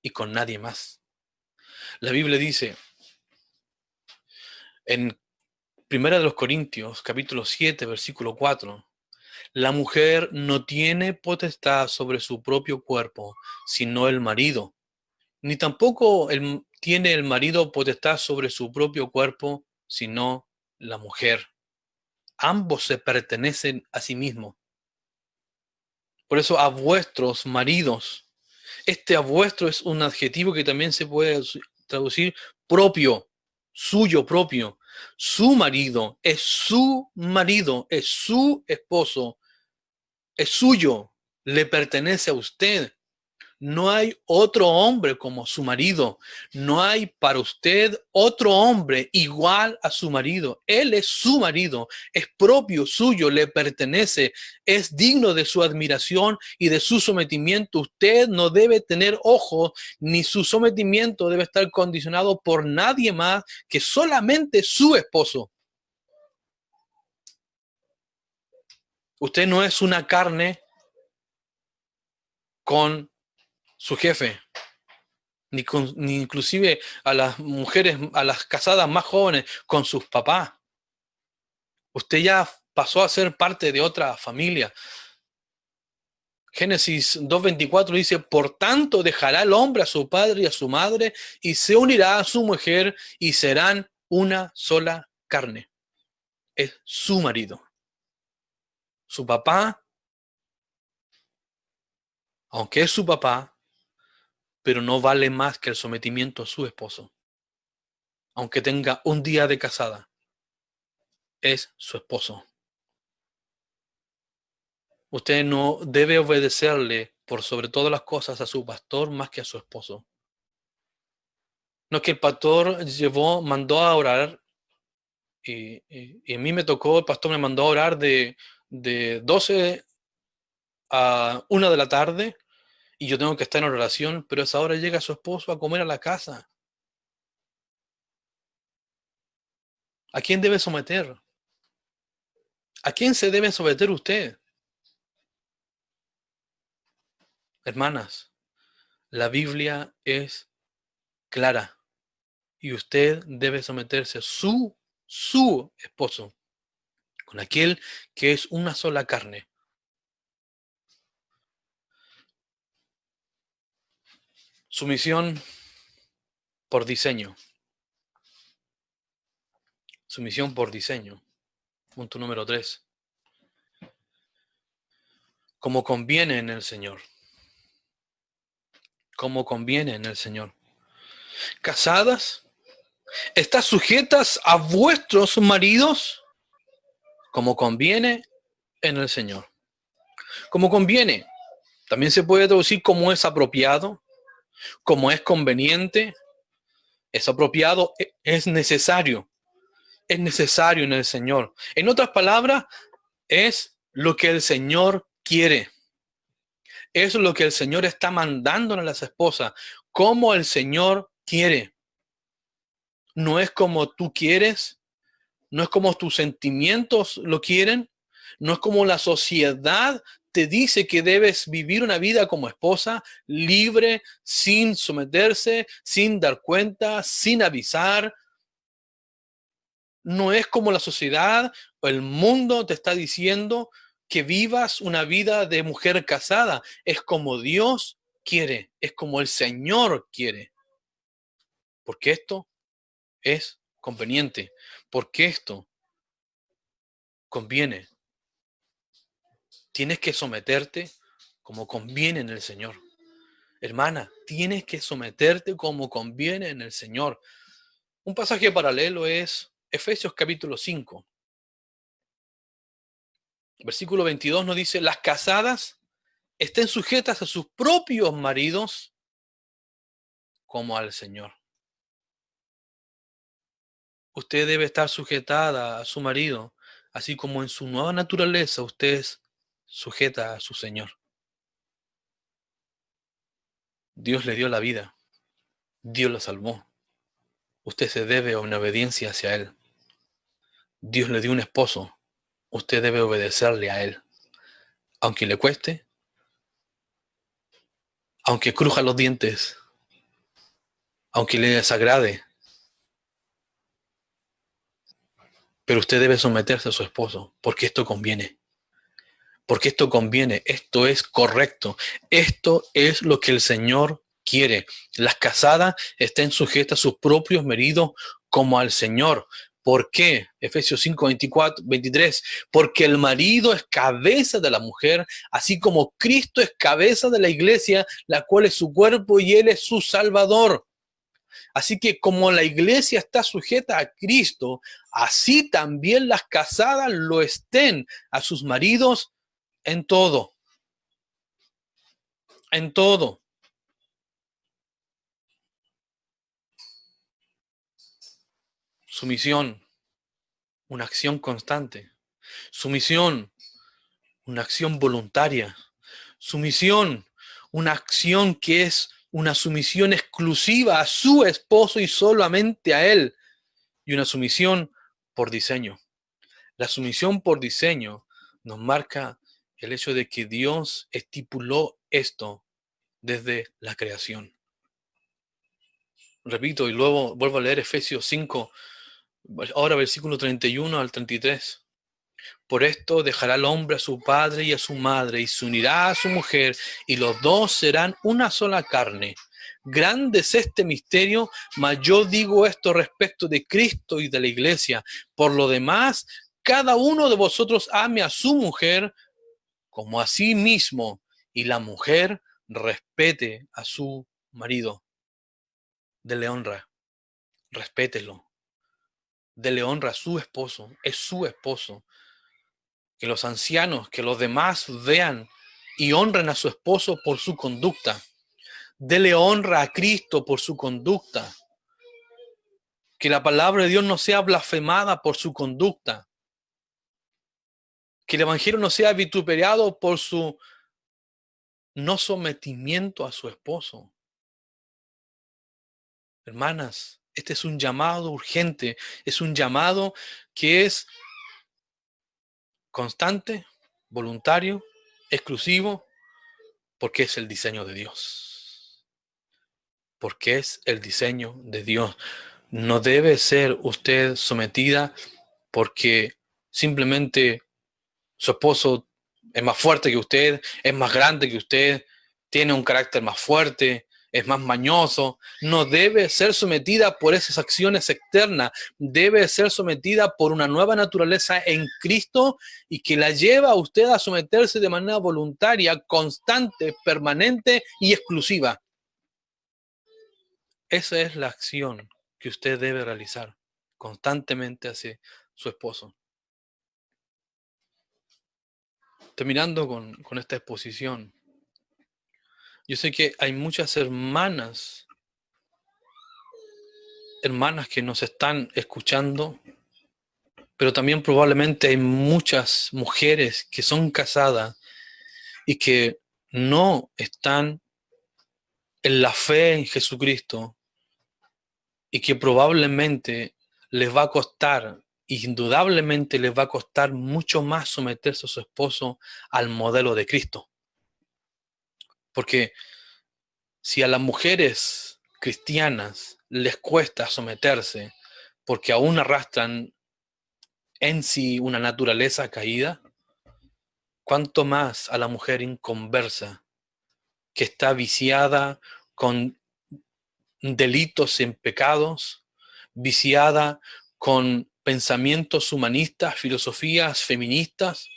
y con nadie más. La Biblia dice en Primera de los Corintios, capítulo 7, versículo 4, la mujer no tiene potestad sobre su propio cuerpo, sino el marido, ni tampoco tiene el marido potestad sobre su propio cuerpo, sino la mujer. Ambos se pertenecen a sí mismos. Por eso a vuestros maridos. Este a vuestro es un adjetivo que también se puede traducir propio, suyo propio. Su marido, es su esposo, es suyo, le pertenece a usted. No hay otro hombre como su marido. No hay para usted otro hombre igual a su marido. Él es su marido, es propio suyo, le pertenece, es digno de su admiración y de su sometimiento. Usted no debe tener ojo, ni su sometimiento debe estar condicionado por nadie más que solamente su esposo. Usted no es una carne con su jefe. Ni inclusive a las mujeres, a las casadas más jóvenes con sus papás. Usted ya pasó a ser parte de otra familia. Génesis 2:24 dice, por tanto dejará el hombre a su padre y a su madre y se unirá a su mujer y serán una sola carne. Es su marido. Su papá, aunque es su papá, pero no vale más que el sometimiento a su esposo. Aunque tenga un día de casada, es su esposo. Usted no debe obedecerle por sobre todas las cosas a su pastor más que a su esposo. No es que el pastor mandó a orar y a mí me tocó, el pastor me mandó a orar de 12 a 1 de la tarde y yo tengo que estar en oración, pero a esa hora llega su esposo a comer a la casa. ¿A quién debe someter? ¿A quién se debe someter usted? Hermanas, la Biblia es clara y usted debe someterse a su esposo, con aquel que es una sola carne. Sumisión por diseño. Sumisión por diseño. Punto número 3. Como conviene en el Señor. Como conviene en el Señor. Casadas, ¿estás sujetas a vuestros maridos? Como conviene en el Señor. Como conviene. También se puede traducir como es apropiado, como es conveniente. Es apropiado, es necesario. Es necesario en el Señor. En otras palabras, es lo que el Señor quiere. Es lo que el Señor está mandando a las esposas, como el Señor quiere. No es como tú quieres, no es como tus sentimientos lo quieren, no es como la sociedad te dice que debes vivir una vida como esposa, libre, sin someterse, sin dar cuenta, sin avisar. No es como la sociedad o el mundo te está diciendo que vivas una vida de mujer casada. Es como Dios quiere, es como el Señor quiere. Porque esto es conveniente, porque esto conviene. Tienes que someterte como conviene en el Señor. Hermana, tienes que someterte como conviene en el Señor. Un pasaje paralelo es Efesios capítulo 5. Versículo 22 nos dice, las casadas estén sujetas a sus propios maridos como al Señor. Usted debe estar sujetada a su marido, así como en su nueva naturaleza usted es sujeta a su Señor. Dios le dio la vida, Dios lo salvó. Usted se debe a una obediencia hacia Él. Dios le dio un esposo, usted debe obedecerle a Él. Aunque le cueste, aunque cruja los dientes, aunque le desagrade, pero usted debe someterse a su esposo, porque esto conviene. Porque esto conviene, esto es correcto, esto es lo que el Señor quiere. Las casadas estén sujetas a sus propios maridos como al Señor. ¿Por qué? Efesios 5, 24, 23. Porque el marido es cabeza de la mujer, así como Cristo es cabeza de la iglesia, la cual es su cuerpo y él es su salvador. Así que como la iglesia está sujeta a Cristo, así también las casadas lo estén a sus maridos en todo. En todo. Sumisión, una acción constante. Sumisión, una acción voluntaria. Sumisión, una acción que es una sumisión exclusiva a su esposo y solamente a él. Y una sumisión por diseño. La sumisión por diseño nos marca el hecho de que Dios estipuló esto desde la creación. Repito, y luego vuelvo a leer Efesios 5, ahora versículo 31 al 33. Por esto dejará el hombre a su padre y a su madre, y se unirá a su mujer, y los dos serán una sola carne. Grande es este misterio, mas yo digo esto respecto de Cristo y de la iglesia. Por lo demás, cada uno de vosotros ame a su mujer como a sí mismo, y la mujer respete a su marido. Dele honra, respételo. Dele honra a su esposo, es su esposo. Que los ancianos, que los demás vean y honren a su esposo por su conducta. Dele honra a Cristo por su conducta. Que la palabra de Dios no sea blasfemada por su conducta. Que el evangelio no sea vituperiado por su no sometimiento a su esposo. Hermanas, este es un llamado urgente, es un llamado que es constante, voluntario, exclusivo, porque es el diseño de Dios. Porque es el diseño de Dios. No debe ser usted sometida porque simplemente su esposo es más fuerte que usted, es más grande que usted, tiene un carácter más fuerte, es más mañoso. No debe ser sometida por esas acciones externas. Debe ser sometida por una nueva naturaleza en Cristo y que la lleva a usted a someterse de manera voluntaria, constante, permanente y exclusiva. Esa es la acción que usted debe realizar constantemente hacia su esposo. Terminando con esta exposición, yo sé que hay muchas hermanas que nos están escuchando, pero también probablemente hay muchas mujeres que son casadas y que no están en la fe en Jesucristo y que probablemente les va a costar, indudablemente les va a costar mucho más someterse a su esposo al modelo de Cristo. Porque si a las mujeres cristianas les cuesta someterse porque aún arrastran en sí una naturaleza caída, ¿cuánto más a la mujer inconversa que está viciada con delitos en pecados, viciada con pensamientos humanistas, filosofías feministas?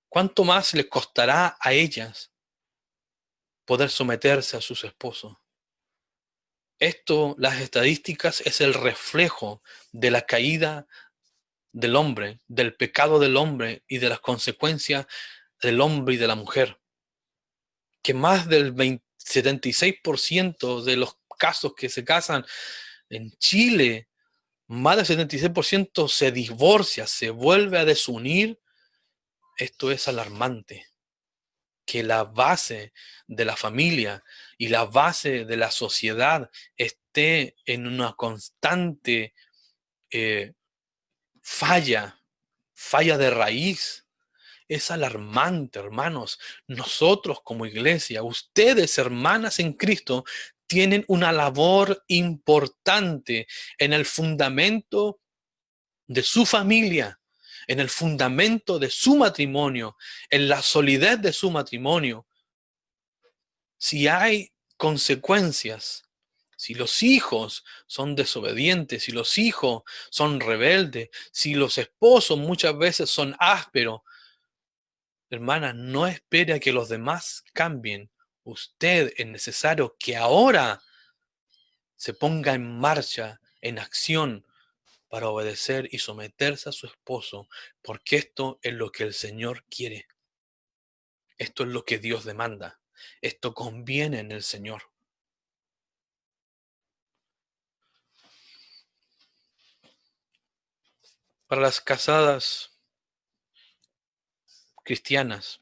¿Cuánto más les costará a ellas poder someterse a sus esposos? Esto, las estadísticas, es el reflejo de la caída del hombre, del pecado del hombre y de las consecuencias del hombre y de la mujer. Que más del 76% de los casos que se casan en Chile, más del 76% se divorcia, se vuelve a desunir. Esto es alarmante. Que la base de la familia y la base de la sociedad esté en una constante falla de raíz. Es alarmante, hermanos. Nosotros como iglesia, ustedes, hermanas en Cristo, tienen una labor importante en el fundamento de su familia, en el fundamento de su matrimonio, en la solidez de su matrimonio. Si hay consecuencias, Si los hijos son desobedientes, si los hijos son rebeldes, si los esposos muchas veces son ásperos, hermana, no espere a que los demás cambien. Usted es necesario que ahora se ponga en marcha, en acción, para obedecer y someterse a su esposo, porque esto es lo que el Señor quiere. Esto es lo que Dios demanda. Esto conviene en el Señor. Para las casadas cristianas,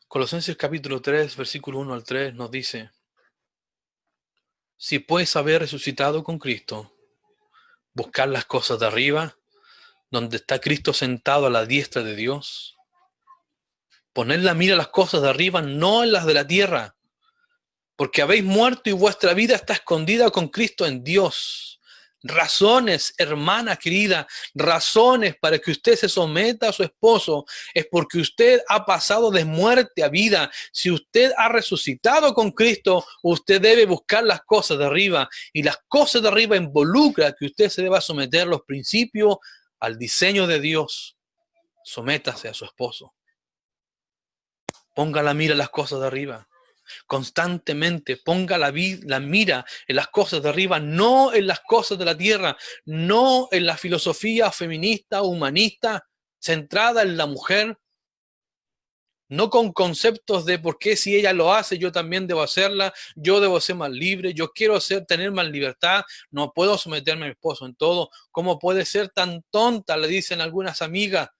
Colosenses capítulo 3, versículo 1 al 3 nos dice: si pues haber resucitado con Cristo, buscar las cosas de arriba, donde está Cristo sentado a la diestra de Dios, poner la mira a las cosas de arriba, no en las de la tierra, porque habéis muerto y vuestra vida está escondida con Cristo en Dios. Razones, hermana querida, razones para que usted se someta a su esposo es porque usted ha pasado de muerte a vida. Si usted ha resucitado con Cristo, usted debe buscar las cosas de arriba, y las cosas de arriba involucra que usted se deba someter a los principios, al diseño de Dios. Sométase a su esposo. Ponga la mira en las cosas de arriba. Constantemente ponga la mira en las cosas de arriba, no en las cosas de la tierra, no en la filosofía feminista, humanista, centrada en la mujer, no con conceptos de por qué si ella lo hace, yo también debo hacerla, yo debo ser más libre, yo quiero tener más libertad, no puedo someterme a mi esposo en todo. ¿Cómo puede ser tan tonta? Le dicen algunas amigas,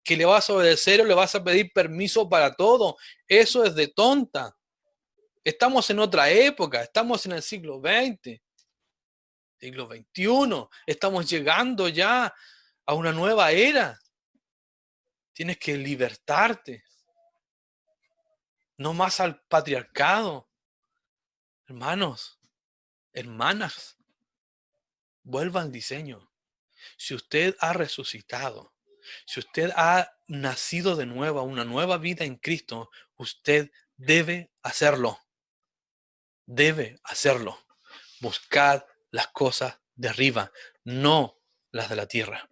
que le vas a obedecer o le vas a pedir permiso para todo. Eso es de tonta. Estamos en otra época, estamos en el siglo XX, siglo XXI, estamos llegando ya a una nueva era. Tienes que libertarte, no más al patriarcado. Hermanos, hermanas, vuelva al diseño. Si usted ha resucitado, si usted ha nacido de nuevo, una nueva vida en Cristo, usted debe hacerlo. Debe hacerlo. Buscad las cosas de arriba, no las de la tierra.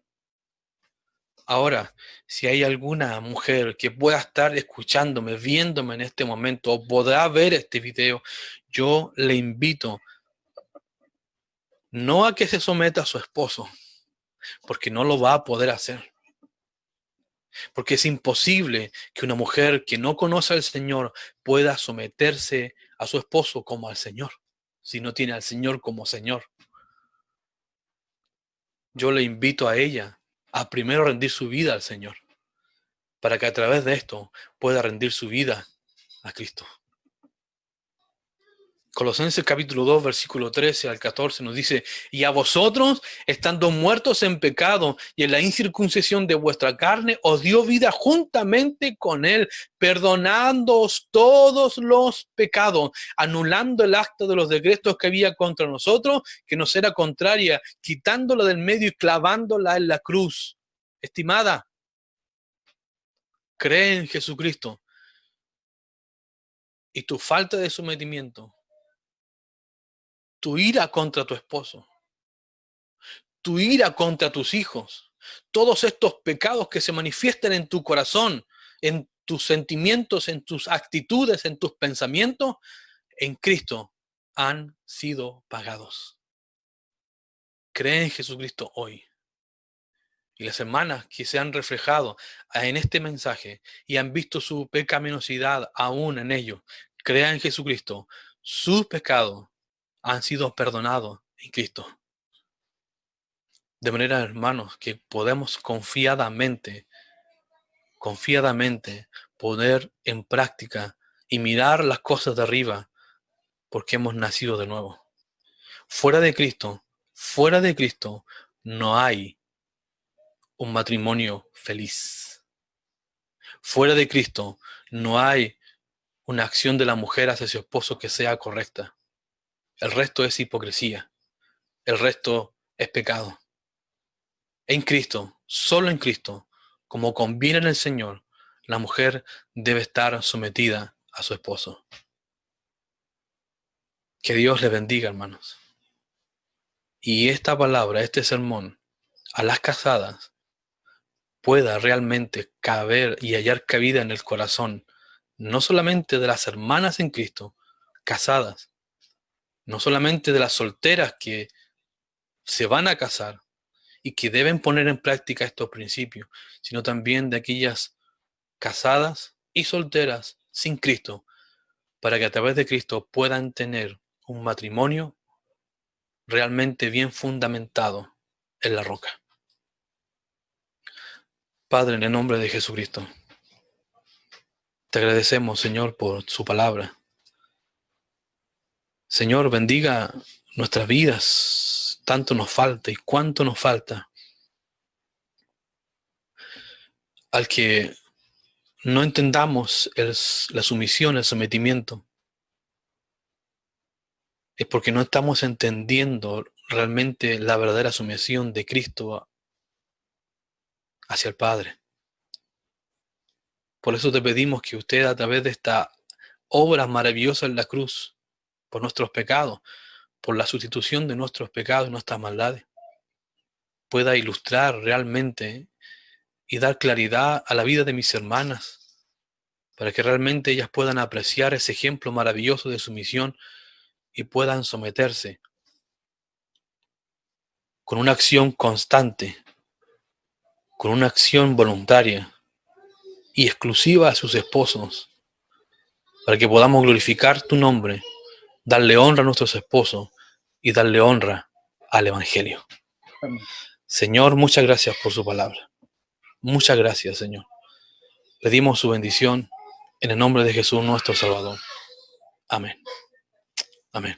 Ahora, si hay alguna mujer que pueda estar escuchándome, viéndome en este momento, o podrá ver este video, yo le invito no a que se someta a su esposo, porque no lo va a poder hacer. Porque es imposible que una mujer que no conoce al Señor pueda someterse a su esposo como al Señor, si no tiene al Señor como Señor. Yo le invito a ella a primero rendir su vida al Señor, para que a través de esto pueda rendir su vida a Cristo. Colosenses capítulo 2, versículo 13 al 14 nos dice: y a vosotros, estando muertos en pecado y en la incircuncisión de vuestra carne, os dio vida juntamente con él, perdonándoos todos los pecados, anulando el acta de los decretos que había contra nosotros, que nos era contraria, quitándola del medio y clavándola en la cruz. Estimada, cree en Jesucristo, y tu falta de sometimiento, tu ira contra tu esposo, tu ira contra tus hijos, todos estos pecados que se manifiestan en tu corazón, en tus sentimientos, en tus actitudes, en tus pensamientos, en Cristo han sido pagados. Cree en Jesucristo hoy. Y las hermanas que se han reflejado en este mensaje y han visto su pecaminosidad aún en ellos, crean en Jesucristo. Sus pecados han sido perdonados en Cristo. De manera, hermanos, que podemos confiadamente poner en práctica y mirar las cosas de arriba, porque hemos nacido de nuevo. Fuera de Cristo, no hay un matrimonio feliz. Fuera de Cristo, no hay una acción de la mujer hacia su esposo que sea correcta. El resto es hipocresía. El resto es pecado. En Cristo, solo en Cristo, como conviene en el Señor, la mujer debe estar sometida a su esposo. Que Dios les bendiga, hermanos. Y esta palabra, este sermón, a las casadas, pueda realmente caber y hallar cabida en el corazón, no solamente de las hermanas en Cristo, casadas, no solamente de las solteras que se van a casar y que deben poner en práctica estos principios, sino también de aquellas casadas y solteras sin Cristo, para que a través de Cristo puedan tener un matrimonio realmente bien fundamentado en la roca. Padre, en el nombre de Jesucristo, te agradecemos, Señor, por su palabra. Señor, bendiga nuestras vidas, tanto nos falta y cuánto nos falta. Al que no entendamos la sumisión, el sometimiento, es porque no estamos entendiendo realmente la verdadera sumisión de Cristo hacia el Padre. Por eso te pedimos que usted, a través de esta obra maravillosa en la cruz, por nuestros pecados, por la sustitución de nuestros pecados y nuestras maldades, pueda ilustrar realmente y dar claridad a la vida de mis hermanas, para que realmente ellas puedan apreciar ese ejemplo maravilloso de sumisión y puedan someterse con una acción constante, con una acción voluntaria y exclusiva a sus esposos, para que podamos glorificar tu nombre, darle honra a nuestros esposos y darle honra al Evangelio. Amén. Señor, muchas gracias por su palabra. Muchas gracias, Señor. Pedimos su bendición en el nombre de Jesús nuestro Salvador. Amén. Amén.